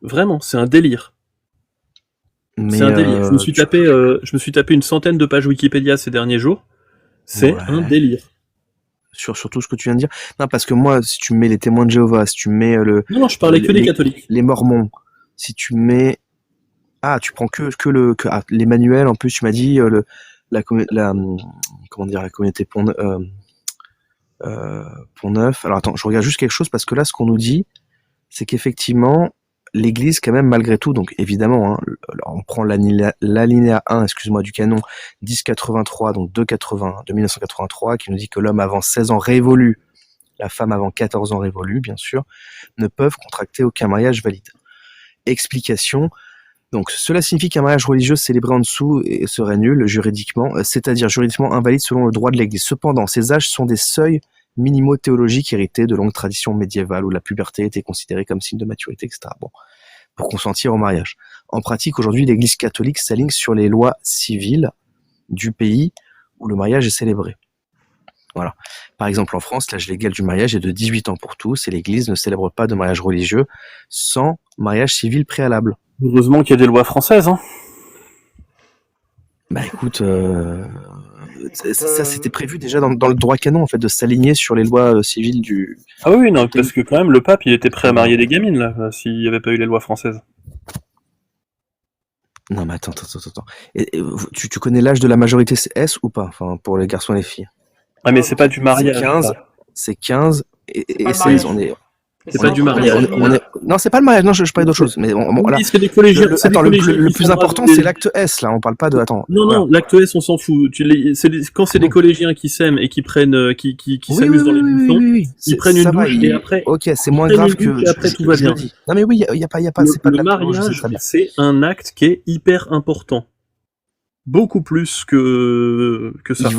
Vraiment, c'est un délire. Mais, C'est un délire. Je me suis tapé une centaine de pages Wikipédia ces derniers jours. C'est Ouais. un délire. sur tout ce que tu viens de dire. Non, parce que moi, si tu mets les témoins de Jéhovah, si tu mets Non, je parlais que des catholiques. les Mormons, si tu mets tu prends que l'Emmanuel, en plus tu m'as dit comment dire, la communauté Pont-Neuf. Alors attends, je regarde juste quelque chose parce que là ce qu'on nous dit c'est qu'effectivement l'église quand même malgré tout, donc évidemment alors, on prend l'alinéa 1 du canon 1083 donc de 1983 qui nous dit que l'homme avant 16 ans révolu, la femme avant 14 ans révolue bien sûr, ne peuvent contracter aucun mariage valide. Explication. Donc, cela signifie qu'un mariage religieux célébré en dessous serait nul juridiquement, c'est-à-dire juridiquement invalide selon le droit de l'Église. Cependant, ces âges sont des seuils minimaux théologiques hérités de longues traditions médiévales où la puberté était considérée comme signe de maturité, etc. Bon, pour consentir au mariage. En pratique, aujourd'hui, l'Église catholique s'aligne sur les lois civiles du pays où le mariage est célébré. Voilà. Par exemple, en France, l'âge légal du mariage est de 18 ans pour tous et l'Église ne célèbre pas de mariage religieux sans mariage civil préalable. Heureusement qu'il y a des lois françaises, hein. Bah écoute, ça c'était prévu déjà dans le droit canon en fait de s'aligner sur les lois civiles du. Ah oui, non, parce que quand même, le pape, il était prêt à marier des gamines, là, s'il n'y avait pas eu les lois françaises. Non mais attends. Et tu connais l'âge de la majorité S ou pas? Enfin pour les garçons et les filles. Ah mais c'est pas du mariage. C'est 15 et 16. On est. C'est pas du mariage. Non, c'est pas le mariage. Non, je parlais d'autre chose. Mais voilà. C'est des collégiens. Attends, le plus important, c'est l'acte S. Là, on parle pas de. Attends. Non, l'acte S, on s'en fout. Quand c'est des collégiens qui s'aiment et qui prennent, qui s'amusent dans les bouchons, ils prennent une douche et après. Ok, c'est moins grave que. Et après tout va bien. Non, mais oui, il y a pas. C'est pas le mariage. C'est un acte qui est hyper important. Beaucoup plus que ça.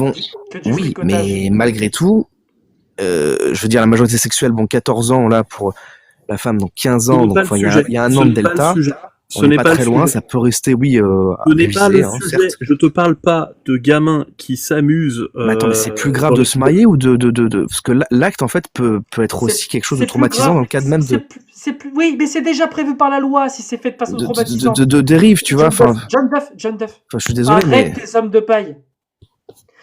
Oui, mais malgré tout. Je veux dire, la majorité sexuelle, 14 ans là pour la femme, donc 15 ans, donc il y a un an de delta. Ce n'est pas très loin, ça peut rester, Ce n'est pas le sujet. Je te parle pas de gamins qui s'amusent. Mais attends, mais c'est plus grave de se marier ou de parce que l'acte en fait peut être aussi quelque chose de traumatisant dans le cadre même de. Oui, mais c'est déjà prévu par la loi si c'est fait de façon traumatisante. De dérive, tu vois. John Duff. Je suis désolé, arrête tes hommes de paille.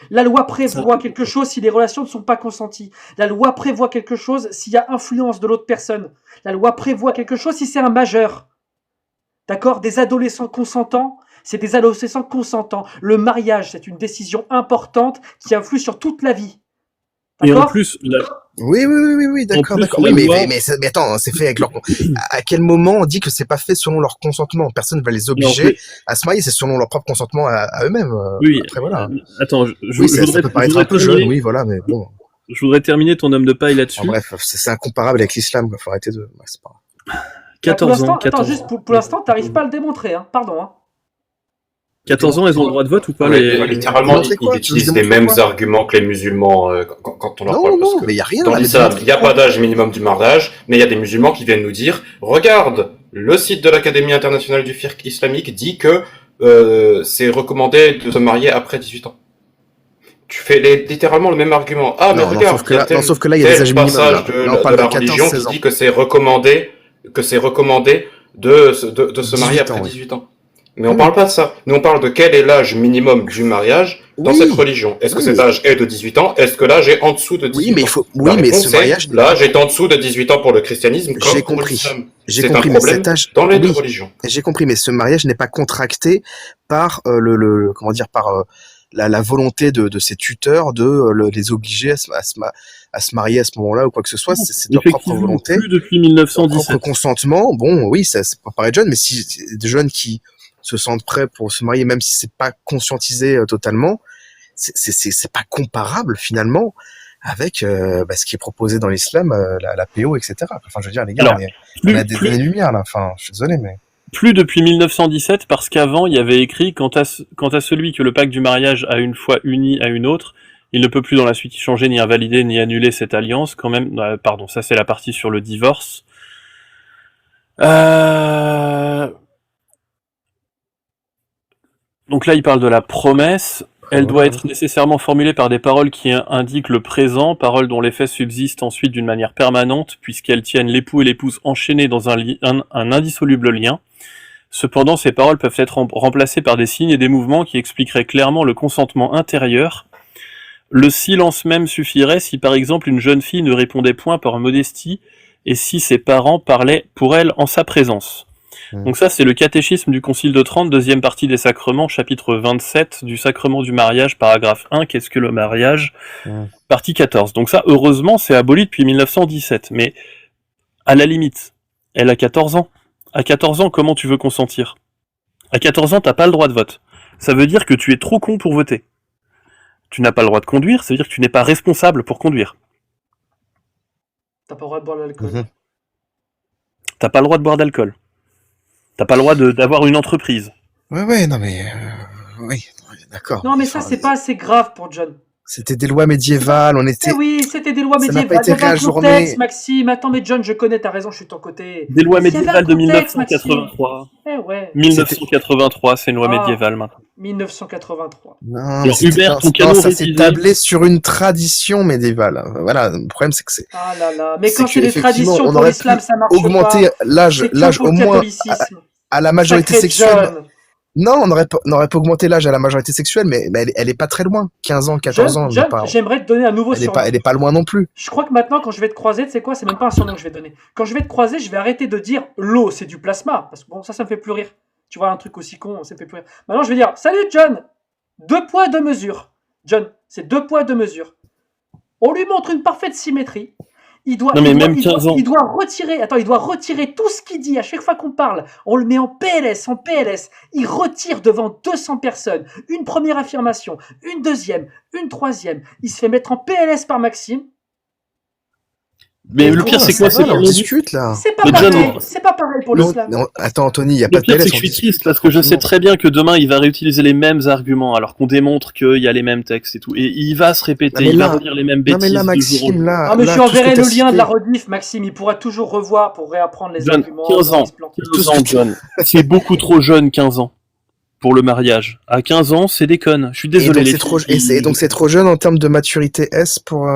La loi prévoit quelque chose si les relations ne sont pas consenties. La loi prévoit quelque chose s'il y a influence de l'autre personne. La loi prévoit quelque chose si c'est un majeur. D'accord? Des adolescents consentants, c'est des adolescents consentants. Le mariage, c'est une décision importante qui influe sur toute la vie. Et en D'accord? plus, Oui, d'accord, plus, d'accord. la Oui, loi- mais attends, c'est fait avec leur. À quel moment on dit que c'est pas fait selon leur consentement? Personne ne va les Non, obliger à se marier, c'est selon leur propre consentement à eux-mêmes. oui, Après, voilà. attends, Oui, ça peut paraître un peu jeune, oui, voilà, mais bon. Je voudrais terminer ton homme de paille là-dessus. En bref, c'est incomparable avec l'islam, quoi. Faut arrêter de. Ouais, c'est pas grave. 14 ans, Attends, 14 juste pour l'instant, t'arrives pas à le démontrer, hein. Pardon, hein. 14 ans, elles ont le droit de vote ou pas Ouais, les... littéralement, démontrer quoi? ils utilisent Tu veux les démontrer mêmes quoi? arguments que les musulmans quand on leur parle. Non, Parce non, que mais il y a rien. dans à l'islam, démontrer. il n'y a pas d'âge minimum du mariage, mais il y a des musulmans qui viennent nous dire, regarde, le site de l'Académie internationale du fiqh islamique dit que c'est recommandé de se marier après 18 ans. Tu fais littéralement le même argument. Ah, mais Non, non, regarde, sauf que là, il y a des âges minimums, là. passage Là, on parle de la de 14, religion 16 qui ans. dit que c'est recommandé de se marier 18 après ans, oui. 18 ans. Mais on parle pas de ça. Nous, on parle de quel est l'âge minimum du mariage dans Oui. cette religion. Est-ce que Oui, cet mais- âge est de 18 ans? Est-ce que l'âge est en dessous de 18 Oui, mais il ans? faut. La Oui, mais réponse ce est, mariage. l'âge est en dessous de 18 ans pour le christianisme comme J'ai pour compris. l'islam. J'ai C'est un compris, mais problème cet âge. dans les deux Oui, religions. j'ai compris, mais ce mariage n'est pas contracté par comment dire, par la volonté de ses tuteurs de les obliger à se marier à ce moment-là ou quoi que ce soit. C'est de leur propre Effectivement, volonté, plus depuis leur propre 1917. consentement. Bon, oui, ça peut paraître jeune, mais si c'est des jeunes qui se sentent prêts pour se marier, même si c'est pas conscientisé totalement, c'est pas comparable finalement avec ce qui est proposé dans l'islam, la PO, etc. Enfin, je veux dire, les gars, Alors, on a des plus, années-lumière là. Enfin, je suis désolé, mais. plus depuis 1917, parce qu'avant, il y avait écrit quant à celui que le pacte du mariage a une fois uni à une autre, il ne peut plus dans la suite y changer, ni invalider, ni annuler cette alliance, quand même. Pardon, ça c'est la partie sur le divorce. Donc là, il parle de la promesse. Elle doit être nécessairement formulée par des paroles qui indiquent le présent, paroles dont l'effet subsiste ensuite d'une manière permanente, puisqu'elles tiennent l'époux et l'épouse enchaînés dans un indissoluble lien. Cependant, ces paroles peuvent être remplacées par des signes et des mouvements qui expliqueraient clairement le consentement intérieur. Le silence même suffirait si par exemple une jeune fille ne répondait point par modestie et si ses parents parlaient pour elle en sa présence. Donc ça, c'est le catéchisme du Concile de Trente, deuxième partie des sacrements, chapitre 27 du sacrement du mariage, paragraphe 1, qu'est-ce que le mariage, partie 14. Donc ça, heureusement, c'est aboli depuis 1917, mais à la limite, elle a 14 ans. À 14 ans, comment tu veux consentir? À 14 ans, t'as pas le droit de vote. Ça veut dire que tu es trop con pour voter. Tu n'as pas le droit de conduire, ça veut dire que tu n'es pas responsable pour conduire. T'as pas le droit de boire de l'alcool. T'as pas le droit de boire d'alcool. T'as pas le droit d'avoir une entreprise. Ouais, non mais oui, d'accord. Non, mais ça, c'est pas assez grave pour John. C'était des lois médiévales, on était. Oui, c'était des lois Ça n'a médiévales. pas été Il y avait un réajourné. contexte, Maxime. Attends, mais John, je connais, t'as raison, je suis de ton côté. Des lois Il y avait un médiévales de contexte, 1983. Eh ouais, 1983, c'est une loi Ah. médiévale maintenant. 1983. Non, Alors, mais c'était- Hubert, non, ton non, canon ça s'est révisé. tablé sur une tradition médiévale. Voilà, le problème c'est que c'est Ah là là. Mais C'est quand c'est des qu'effectivement, traditions on pour aurait l'islam, pu ça marche augmenter pas. l'âge C'est que l'âge pour au le moins catholicisme. à la majorité Sacré sexuelle. John. Non, on n'aurait pas augmenté l'âge à la majorité sexuelle, mais elle est pas très loin. 15 ans, 14 ans, John, mais pas, j'aimerais te donner un nouveau surnom. elle est pas loin non plus. Je crois que maintenant, quand je vais te croiser, tu sais quoi, c'est même pas un surnom que je vais te donner. Quand je vais te croiser, je vais arrêter de dire l'eau, c'est du plasma. Parce que bon, ça me fait plus rire. Tu vois, un truc aussi con, ça me fait plus rire. Maintenant, je vais dire salut John, 2 poids, 2 mesures. John, c'est 2 poids, 2 mesures. On lui montre une parfaite symétrie. Il doit, Non, mais il doit- même il doit- 15 ans. il doit retirer tout ce qu'il dit à chaque fois qu'on parle. On le met en PLS, en PLS. Il retire devant 200 personnes une première affirmation, une deuxième, une troisième. Il se fait mettre en PLS par Maxime. Mais le pire, c'est quoi? Ça C'est va, là, on qu'on dit- discute là. C'est pas Mais John, pareil. C'est pas pareil pour Non, l'islam. non, attends Anthony, il y a pas Le de pire, PLS. c'est que je on suis discute, triste parce que je sais tranquillement. très bien que demain il va réutiliser les mêmes arguments alors qu'on démontre qu'il y a les mêmes textes et tout. Et il va se répéter, Non, mais il va là- redire les mêmes Non bêtises. mais là de jour au Maxime, jour. là. Ah, mais là, je tout lui ce que enverrai t'as le lien de cité- la rediff, Maxime. Il pourra toujours revoir pour réapprendre les John, arguments. 15 ans. il se plante. 15 ans, John. C'est beaucoup trop jeune, 15 ans. Pour le mariage. À 15 ans, c'est des connes. Je suis Et désolé. donc les c'est trop, filles. et donc c'est trop jeune en termes de maturité S pour.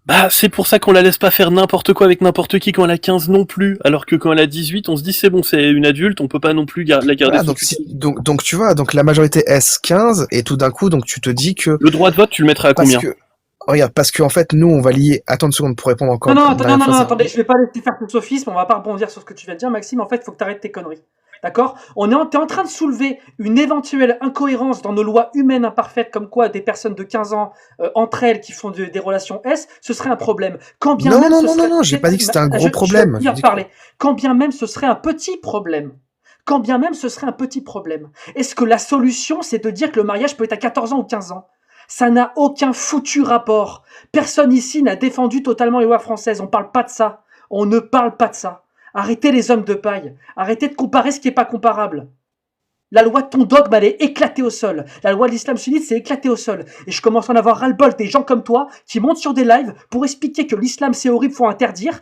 Bah, c'est pour ça qu'on la laisse pas faire n'importe quoi avec n'importe qui quand elle a 15 non plus, alors que quand elle a 18, on se dit c'est bon, c'est une adulte, on peut pas non plus la garder Voilà, sous donc, tutelle. donc tu vois, donc la majorité S15, et tout d'un coup, donc tu te dis que, Le droit de vote, tu le mettrais à parce combien? que, regarde, parce qu'en fait, nous, on va lier, attends une seconde pour répondre encore Non, non, une dernière non, fois, attendez, je vais pas laisser faire ton sophisme, on va pas rebondir sur ce que tu viens de dire, Maxime. En fait, il faut que tu arrêtes tes conneries. D'accord? T'es en train de soulever une éventuelle incohérence dans nos lois humaines imparfaites, comme quoi des personnes de 15 ans, entre elles, qui font des relations S, ce serait un problème. Quand bien même ce serait. non, j'ai pas dit que c'était un gros Je vais problème. te dire parler. Quand bien même ce serait un petit problème. Quand bien même ce serait un petit problème. Est-ce que la solution, c'est de dire que le mariage peut être à 14 ans ou 15 ans? Ça n'a aucun foutu rapport. Personne ici n'a défendu totalement les lois françaises. On parle pas de ça. On ne parle pas de ça. Arrêtez les hommes de paille. Arrêtez de comparer ce qui n'est pas comparable. La loi de ton dogme, elle est éclatée au sol. La loi de l'islam sunnite, c'est éclaté au sol. Et je commence à en avoir ras-le-bol des gens comme toi qui montent sur des lives pour expliquer que l'islam c'est horrible, faut interdire,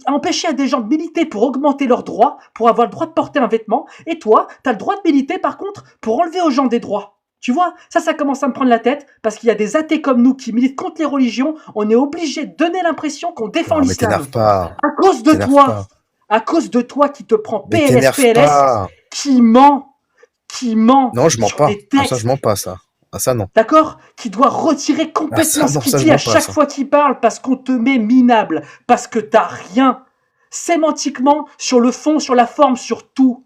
empêcher à des gens de militer pour augmenter leurs droits, pour avoir le droit de porter un vêtement. Et toi, t'as le droit de militer par contre pour enlever aux gens des droits. Tu vois, ça commence à me prendre la tête parce qu'il y a des athées comme nous qui militent contre les religions. On est obligé de donner l'impression qu'on défend Non, mais l'islam. t'énerve pas. À cause de T'énerve toi. pas. À cause de toi qui te prend Mais PLS, t'énerve PLS, pas. qui ment Non, je mens sur pas. des Ah, ça, textes, je mens pas, ça. Ah, ça, non. d'accord? Qui doit retirer Ah, complètement ça, ce non, qu'il ça, je dit à mens pas, chaque ça. fois qu'il parle parce qu'on te met minable, parce que t'as rien. Sémantiquement, sur le fond, sur la forme, sur tout.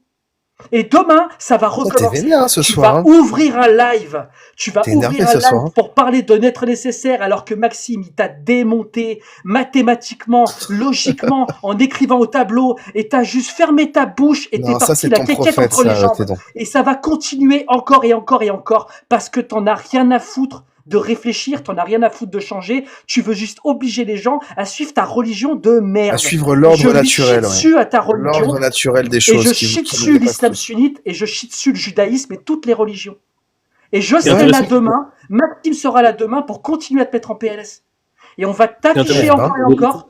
Et demain, ça va Oh, t'es recommencer. vénère, hein, ce Tu soir. vas Hein. ouvrir un live. Tu vas T'es énervé ouvrir un ce live soir. Hein. pour parler de n'être nécessaire alors que Maxime, il t'a démonté mathématiquement, logiquement, en écrivant au tableau et t'as juste fermé ta bouche et t'es Non, ça, parti c'est la ton quéquette prophète, entre les ça, jambes. Tédon. Et ça va continuer encore et encore et encore parce que t'en as rien à foutre de réfléchir, t'en as rien à foutre de changer, tu veux juste obliger les gens à suivre ta religion de merde. À suivre l'ordre Je lui naturel, chie ouais. dessus à ta religion, L'ordre naturel des et choses je qui chie nous dessus dépassent l'islam tous. sunnite, et je chie dessus le judaïsme et toutes les religions. Et je C'est serai là intéressant. demain, Maxime sera là demain pour continuer à te mettre en PLS. Et on va C'est t'afficher intéressant.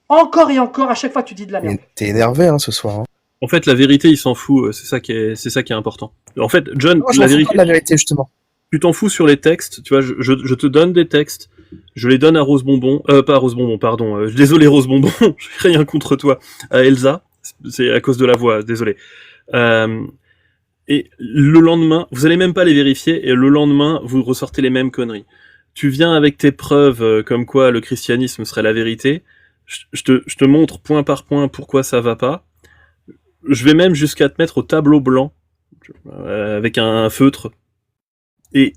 encore et encore, à chaque fois que tu dis de la merde. T'es énervé, hein, ce soir. Hein. En fait, la vérité, il s'en fout. C'est ça qui est important. En fait, John, Moi, je la m'en fous pas vérité, de la vérité, justement. tu t'en fous sur les textes. Tu vois, je te donne des textes. Je les donne à Rose Bonbon. Pas à Rose Bonbon, pardon. Désolé, Rose Bonbon. J'ai rien contre toi. À Elsa. C'est à cause de la voix. Désolé. Et le lendemain, vous allez même pas les vérifier. Et le lendemain, vous ressortez les mêmes conneries. Tu viens avec tes preuves comme quoi le christianisme serait la vérité. Je te montre point par point pourquoi ça va pas. Je vais même jusqu'à te mettre au tableau blanc avec un feutre. Et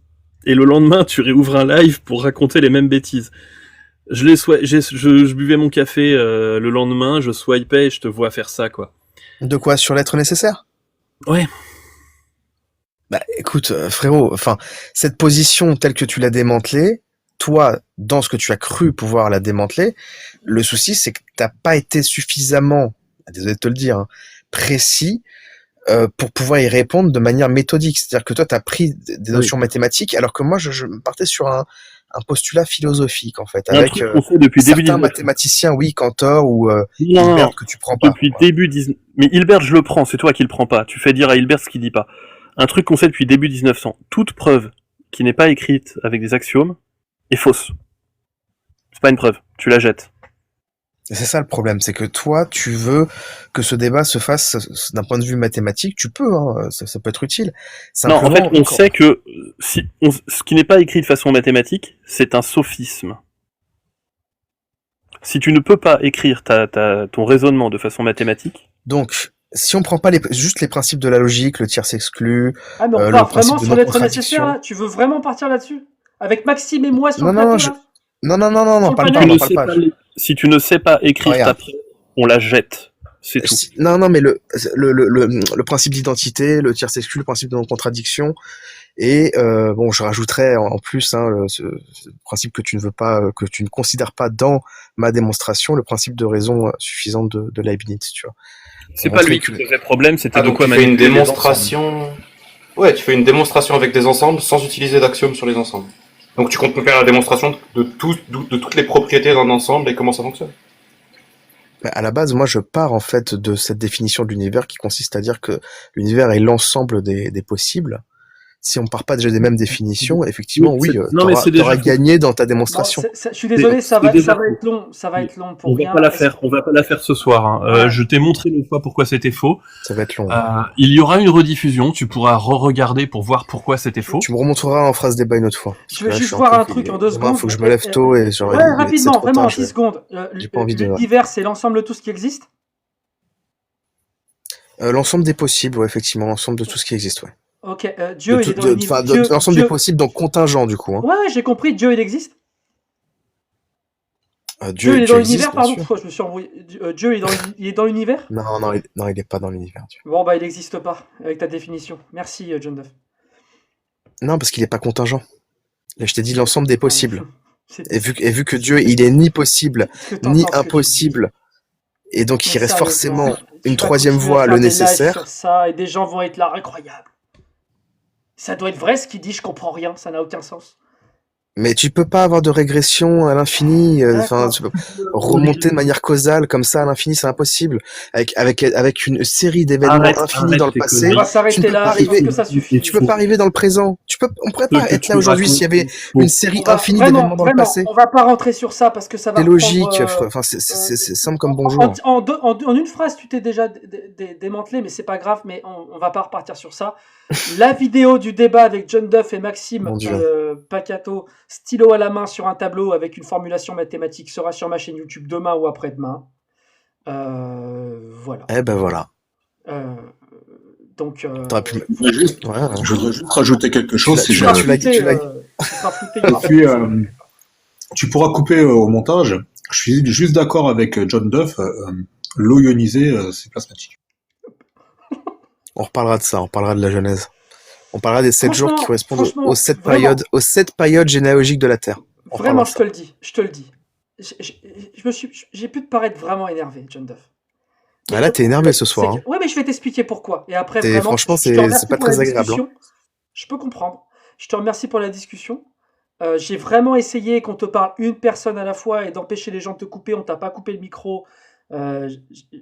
le lendemain, tu réouvres un live pour raconter les mêmes bêtises. Je buvais mon café le lendemain, je swipais et je te vois faire ça, quoi. De quoi? Sur l'être nécessaire? Ouais. Bah, écoute, frérot, enfin, cette position telle que tu l'as démantelée, toi, dans ce que tu as cru pouvoir la démanteler, le souci, c'est que t'as pas été suffisamment, désolé de te le dire, hein, précis pour pouvoir y répondre de manière méthodique. C'est-à-dire que toi, t'as pris des notions mathématiques, alors que moi, je partais sur un postulat philosophique, en fait, Un avec truc qu'on fait depuis début certains 19. mathématiciens, oui, Cantor ou Non, Hilbert, que tu prends pas. depuis début 19. Mais Hilbert, je le prends, c'est toi qui le prends pas. Tu fais dire à Hilbert ce qu'il dit pas. Un truc qu'on sait depuis début 1900. Toute preuve qui n'est pas écrite avec des axiomes est fausse. C'est pas une preuve. Tu la jettes. Et c'est ça le problème, c'est que toi, tu veux que ce débat se fasse d'un point de vue mathématique, tu peux, hein, ça peut être utile. Non, en fait, on quand- sait que ce qui n'est pas écrit de façon mathématique, c'est un sophisme. Si tu ne peux pas écrire ton raisonnement de façon mathématique, Donc, si on prend pas juste les principes de la logique, le tiers s'exclut, Ah, mais on le part principe vraiment de sur l'être non-contradiction. nécessaire, là? Tu veux vraiment partir là-dessus? Avec Maxime et moi sur Non, le non, plateau, là? non, Sur le parle panel. pas, tu on ne en parle sais pas. pas si tu ne sais pas écrire Regarde. ta preuve, on la jette. C'est tout. Non, mais le principe d'identité, le tiers s'exclut, le principe de non-contradiction, et bon, je rajouterais en plus ce principe que tu ne veux pas, que tu ne considères pas dans ma démonstration, le principe de raison suffisante de Leibniz, tu vois. C'est On pas montrait lui qui posait problème, c'était Ah, de donc quoi tu fais une manipuler les démonstration. Ouais, tu fais une démonstration avec des ensembles sans utiliser d'axiomes sur les ensembles. Donc tu comptes me faire la démonstration de toutes les propriétés d'un ensemble et comment ça fonctionne. Bah, à la base, moi, je pars en fait de cette définition de l'univers qui consiste à dire que l'univers est l'ensemble des possibles, si on part pas déjà des mêmes définitions, effectivement, Oui, oui, non, mais c'est t'auras déjà gagné dans ta Non, démonstration. je suis désolé, ça c'est va déjà être long, ça va être long pour On va rien. pas la faire, on va pas la faire ce soir. Hein. Ouais. Je t'ai montré l'autre fois pourquoi c'était faux. Ça va être long. Il y aura une rediffusion, tu pourras re-regarder pour voir pourquoi c'était faux. Tu me remontreras en phrase débat une autre fois. Parce Je que veux là, juste suis voir peu un truc fatigué. en 2 Demain, secondes. faut que je me lève tôt et genre, Ouais, c'est rapidement, trop vraiment, tard, en 10 secondes. j'ai pas envie de... L'univers, c'est l'ensemble de tout ce qui existe? L'ensemble des possibles, ouais, effectivement, l'ensemble de tout ce qui existe, ouais. Ok, Dieu, il est dans l'univers. L'ensemble des possibles, donc contingent, du coup. Hein. Ouais, j'ai compris, Dieu, il existe? Dieu, il est dans existe, l'univers, bien pardon, sûr. pourquoi je me suis embrouillé? Dieu, il est dans l'univers? Non, il est pas dans l'univers, Dieu. Bon, bah, il n'existe pas, avec ta définition. Merci, John Duff. Non, parce qu'il est pas contingent. Là, je t'ai dit l'ensemble des possibles. C'est- Et vu que Dieu, il est ni possible, Est-ce que t'entends ni ce que tu dis? impossible, et donc il Mais reste sérieusement, forcément tu une vas troisième continuer à voie, faire le des lives nécessaire. sur ça, et des gens vont être là, incroyable. Ça doit être vrai ce qu'il dit, je comprends rien, ça n'a aucun sens. Mais tu peux pas avoir de régression à l'infini, enfin, D'accord. tu peux remonter de manière causale comme ça à l'infini, c'est impossible. Avec une série d'événements infinis dans le tes passé, On va conneries. tu s'arrêter ne peux là, pas je pense arriver. que ça suffit. Tu peux pas arriver dans le présent. On pourrait pas Ce que être tu là aujourd'hui s'il y avait racontes, une série On va infinie vraiment, d'événements dans le passé. on va pas rentrer sur ça parce que ça va C'est logique, reprendre, enfin, c'est simple comme bonjour. en une phrase, tu t'es déjà démantelé, mais c'est pas grave, mais on va pas repartir sur ça. La vidéo du débat avec John Duff et Maxime Mon Dieu. Pacato, stylo à la main sur un tableau avec une formulation mathématique, sera sur ma chaîne YouTube demain ou après-demain. Voilà. Eh ben voilà. Donc, T'aurais pu... Je voudrais juste, Ouais, ouais. je voudrais juste rajouter quelque chose. Tu Si l'as- je- tu l'as- Et puis, tu pourras couper au montage. Je suis juste d'accord avec John Duff. L'eau ionisée, c'est plasmatique. On reparlera de ça, on parlera de la Genèse. On parlera des 7 jours qui correspondent franchement, aux 7 vraiment. périodes généalogiques de la Terre. On Vraiment, reparlera de je te le dis, je te le dis. J'ai pu te paraître vraiment énervé, John Duff. Ah, là, t'es énervé ce soir. Hein. Ouais, mais je vais t'expliquer pourquoi. Et après, Et vraiment, franchement, je te c'est remercie pas pour la très agréable. discussion. Je peux comprendre. Je te remercie pour la discussion. J'ai vraiment essayé qu'on te parle une personne à la fois et d'empêcher les gens de te couper. On t'a pas coupé le micro.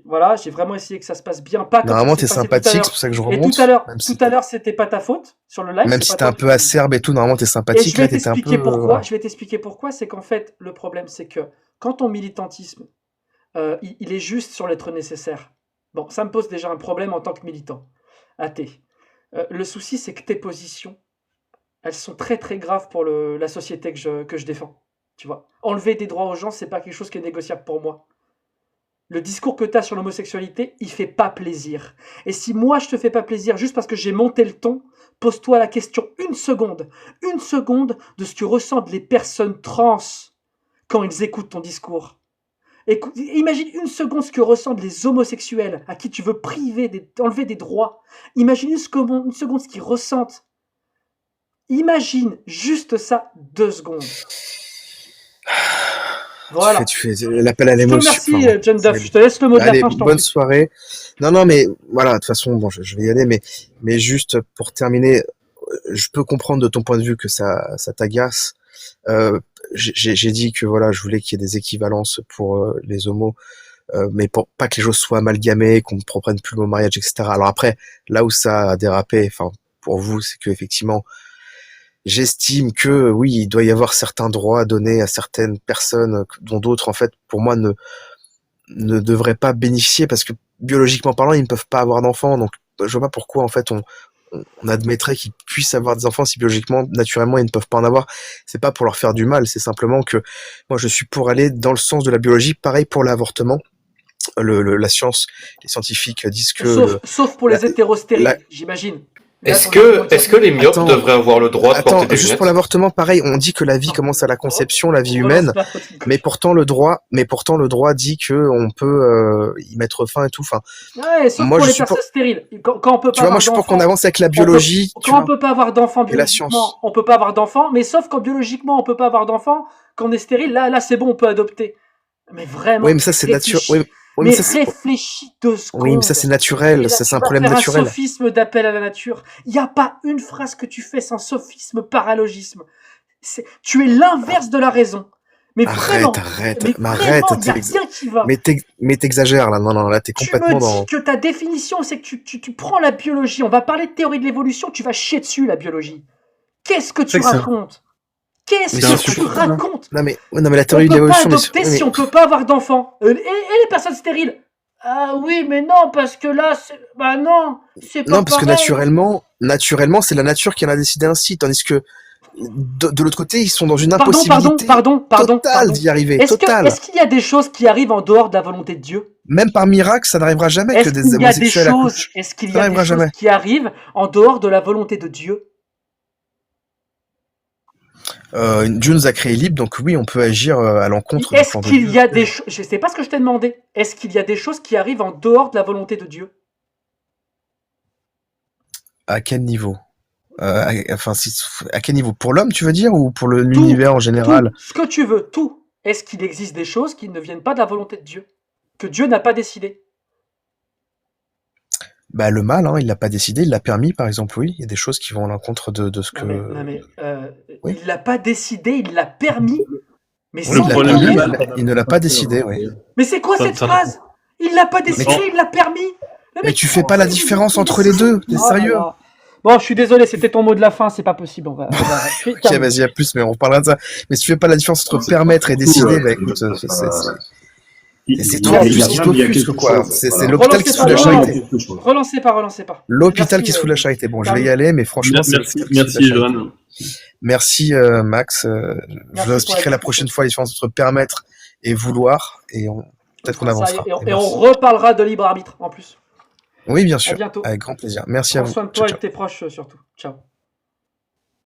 Voilà, j'ai vraiment essayé que ça se passe bien. Pas comme Normalement, ça t'es s'est passé tout à sympathique, l'heure. c'est pour ça que je Et remonte. tout à l'heure, c'était pas ta faute sur le live. Même c'est si pas t'es un toi peu qui- acerbe et tout, normalement, t'es Et sympathique. je vais Là, t'étais un peu. t'expliquer pourquoi. Voilà. Je vais t'expliquer pourquoi. C'est qu'en fait, le problème, c'est que quand ton militantisme, il est juste sur l'être nécessaire. Bon, ça me pose déjà un problème en tant que militant athée. Le souci, c'est que tes positions, elles sont très très graves pour la société que je défends. Tu vois, enlever des droits aux gens, c'est pas quelque chose qui est négociable pour moi. Le discours que tu as sur l'homosexualité, il fait pas plaisir. Et si moi je te fais pas plaisir juste parce que j'ai monté le ton, pose-toi la question une seconde de ce que ressentent les personnes trans quand ils écoutent ton discours. Imagine une seconde ce que ressentent les homosexuels à qui tu veux enlever des droits. Imagine une seconde ce qu'ils ressentent. Imagine juste ça 2 secondes. Voilà. Tu fais l'appel à Je te l'émotion. remercie, Enfin, John Duff. c'est- Je te laisse le mot de la Allez, fin, je t'en bonne prie. soirée. Non, mais voilà, de toute façon, bon, je vais y aller, mais juste pour terminer, je peux comprendre de ton point de vue que ça t'agace. J'ai dit que voilà, je voulais qu'il y ait des équivalences pour les homos, mais pour pas que les choses soient amalgamées, qu'on ne prenne plus le mot mariage, etc. Alors après, là où ça a dérapé, enfin, pour vous, c'est que effectivement, j'estime que oui, il doit y avoir certains droits donnés à certaines personnes dont d'autres, en fait, pour moi, ne devraient pas bénéficier parce que biologiquement parlant, ils ne peuvent pas avoir d'enfants. Donc, je vois pas pourquoi, en fait, on admettrait qu'ils puissent avoir des enfants si biologiquement, naturellement, ils ne peuvent pas en avoir. C'est pas pour leur faire du mal, c'est simplement que moi, je suis pour aller dans le sens de la biologie. Pareil pour l'avortement. La science, les scientifiques disent que Sauf pour les hétérostériles, j'imagine. Là, Est-ce pour les que les myopes Attends. devraient avoir le droit de porter des juste lunettes? pour l'avortement, pareil, on dit que la vie commence à la conception, la vie humaine, mais pourtant le droit dit que on peut y mettre fin et tout. Enfin, Ouais, sauf moi, pour je les suis personnes stériles. Quand on peut pas tu vois, avoir moi je suis pour qu'on d'enfants, avance avec la biologie. tu quand on vois. peut pas avoir d'enfants Et la science. biologiquement, on peut pas avoir d'enfants, mais sauf quand biologiquement on peut pas avoir d'enfants, quand on est stérile, là c'est bon, on peut adopter. Mais vraiment. Oui, mais ça c'est naturel. réfléchis. Oui, Mais ça, c'est- réfléchis 2 secondes. oui, mais ça c'est Et naturel. là, Ça tu c'est un vas problème faire naturel. un sophisme d'appel à la nature. Il n'y a pas une phrase que tu fais sans sophisme, paralogisme. Tu es l'inverse de la raison. Mais vraiment, Arrête, mais mais arrête, vraiment, il n'y a rien qui va. mais t'exagères là, non, là t'es Tu complètement me dans... dis que ta définition, c'est que tu prends la biologie, on va parler de théorie de l'évolution, tu vas chier dessus, la biologie. Qu'est-ce que tu C'est que ça. racontes? Qu'est-ce Mais que c'est tu insupportable, hein. racontes? Non mais la On théorie de peut pas l'évolution... adopter si on peut pas avoir d'enfants. Et les personnes stériles? Ah oui, mais non, parce que là, bah non, c'est pas Non, parce que pareil. naturellement, c'est la nature qui en a décidé ainsi, tandis que de l'autre côté, ils sont dans une Pardon, impossibilité totale d'y arriver, totale. Est-ce qu'il y a des choses qui arrivent en dehors de la volonté de Dieu? Même par miracle, ça n'arrivera jamais que Est-ce des qu'il y a des homosexuels choses, accouchent. est-ce qu'il y Ça a des n'arrivera choses jamais. qui arrivent en dehors de la volonté de Dieu? Dieu nous a créés libres, donc oui, on peut agir à l'encontre du Est-ce plan de qu'il Dieu. y a des choses, je sais pas ce que je t'ai demandé, est-ce qu'il y a des choses qui arrivent en dehors de la volonté de Dieu? À quel niveau? Enfin, à quel niveau? Pour l'homme, tu veux dire, ou pour Tout, l'univers en général? tout, ce que tu veux, tout. Est-ce qu'il existe des choses qui ne viennent pas de la volonté de Dieu? Que Dieu n'a pas décidé? Bah, le mal, hein, il l'a pas décidé, il l'a permis, par exemple, oui. Il y a des choses qui vont à l'encontre de ce que... Il l'a pas décidé, il l'a permis. Mais Oui, sans problème du permis. mal. il ne l'a pas décidé, oui. Mais c'est quoi cette phrase? Il l'a pas décidé, il l'a permis. Mais tu fais pas la différence entre les deux, t'es sérieux? Bon, je suis désolé, c'était ton mot de la fin, c'est pas possible. Ok, vas-y, à plus, mais on reparlera de ça. Mais si tu fais pas la différence entre permettre et décider, bah écoute, c'est trop plus, quoi. C'est l'hôpital qui se fout de la charité. Relancez pas. L'hôpital Merci, qui se fout de la charité. Bon, je vais y aller, mais franchement, c'est Merci, l'hôpital qui se fout de la charité. Johan. Merci, Max. Je vous expliquerai la prochaine fois la différence entre permettre et vouloir, et peut-être qu'on avancera. Et on reparlera de libre arbitre en plus. Oui, bien À sûr. bientôt. Avec grand plaisir. Merci à Prends vous. soin de toi Ciao, et de tes proches surtout. Ciao.